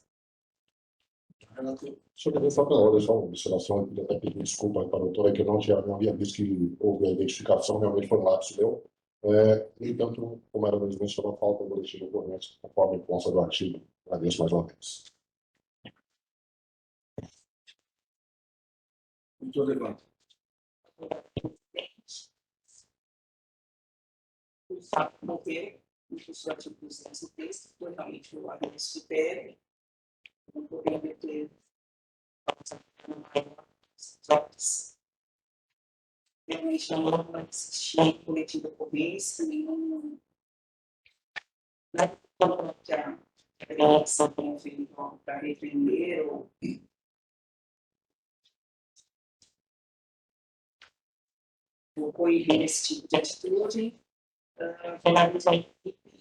Sobre essa palavra, só uma observação, eu queria até pedir desculpa para a doutora, que eu não havia visto que houve a identificação, realmente foi um lapso meu. No entanto, como era mencionado, a falta do boletim de ocorrência, conforme consta do artigo. Agradeço mais uma vez. Muito levante. O fato morreu, no artigo 213, totalmente violado do supere, não podendo ter realmente não existia coletivo de ocorrência, nenhum. São convidados para repreender ou coibir esse tipo de atitude, finaliza aí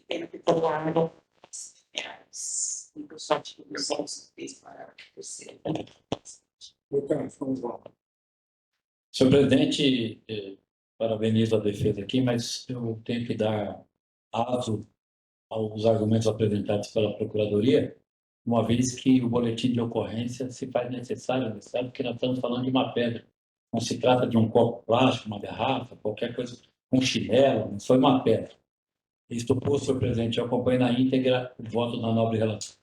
pelo que foi lá no impulsante dos anos para você. Senhor presidente, parabenizo a defesa aqui, mas eu tenho que dar aso aos argumentos apresentados pela Procuradoria, uma vez que o boletim de ocorrência se faz necessário, porque nós estamos falando de uma pedra. Não se trata de um copo plástico, uma garrafa, qualquer coisa, um chinelo, não foi uma pedra. Isto posto, senhor presidente, eu acompanho na íntegra o voto da nobre relatora.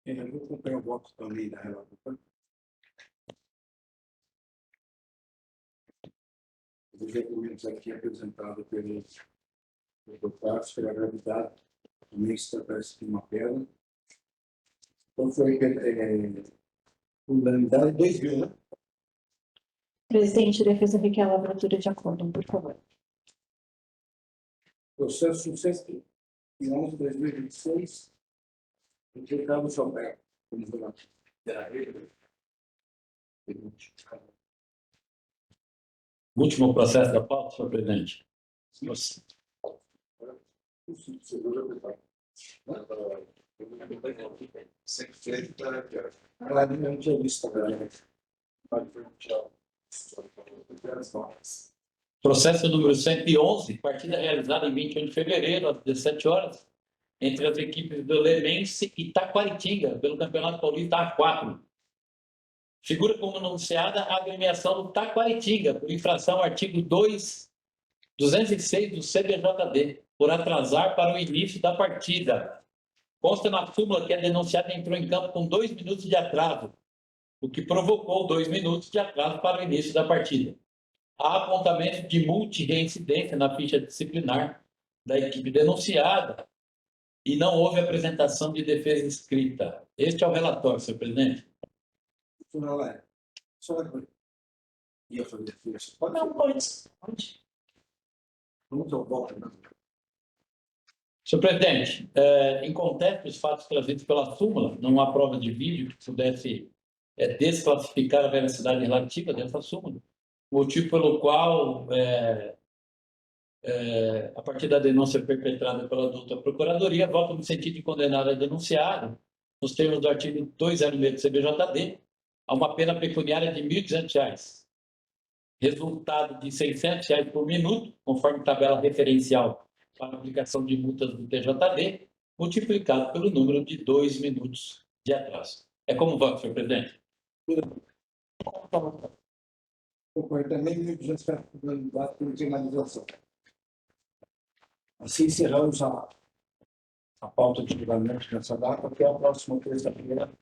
Eu vou acompanhar o voto também da relatora. Os documentos aqui apresentados pelo Dr. Carlos, pela gravidade, também se trata de uma pedra. Então foi unanimidade 2.000, né? Presidente, a defesa requer a lavratura de acordo, por favor. Processo sucesso 11/2026, do Carlos Alberto, como relator. Último processo da pauta, senhor presidente. Não tinha visto também. Processo número 111, partida realizada em 21 de fevereiro, às 17 horas, entre as equipes do Lemense e Taquaritinga, pelo Campeonato Paulista A4. Figura como anunciada a agremiação do Taquaritinga, por infração ao artigo 206 do CBJD, por atrasar para o início da partida. Consta na súmula que a denunciada entrou em campo com 2 minutos de atraso, o que provocou 2 minutos de atraso para o início da partida. Há apontamento de multireincidência na ficha disciplinar da equipe denunciada e não houve apresentação de defesa escrita. Este é o relatório, senhor presidente. Senhora Léa, a senhora ia fazer defesa? Pode Não, pode. Vamos ao voto, né? Senhor presidente, em contexto dos fatos trazidos pela súmula, não há prova de vídeo que pudesse desclassificar a veracidade relativa dessa súmula, motivo pelo qual, a partir da denúncia perpetrada pela doutora Procuradoria, voto no sentido de condenar a denunciada, nos termos do artigo 206 do CBJD, a uma pena pecuniária de R$ 1.200, resultado de R$ 600 por minuto, conforme tabela referencial para a aplicação de multas do TJD, multiplicado pelo número de 2 minutos de atraso. É como voto, senhor presidente. Concordo também, 1.200 unanimidade por finalização. Assim encerramos a pauta de julgamento nessa data, até a próxima terça-feira,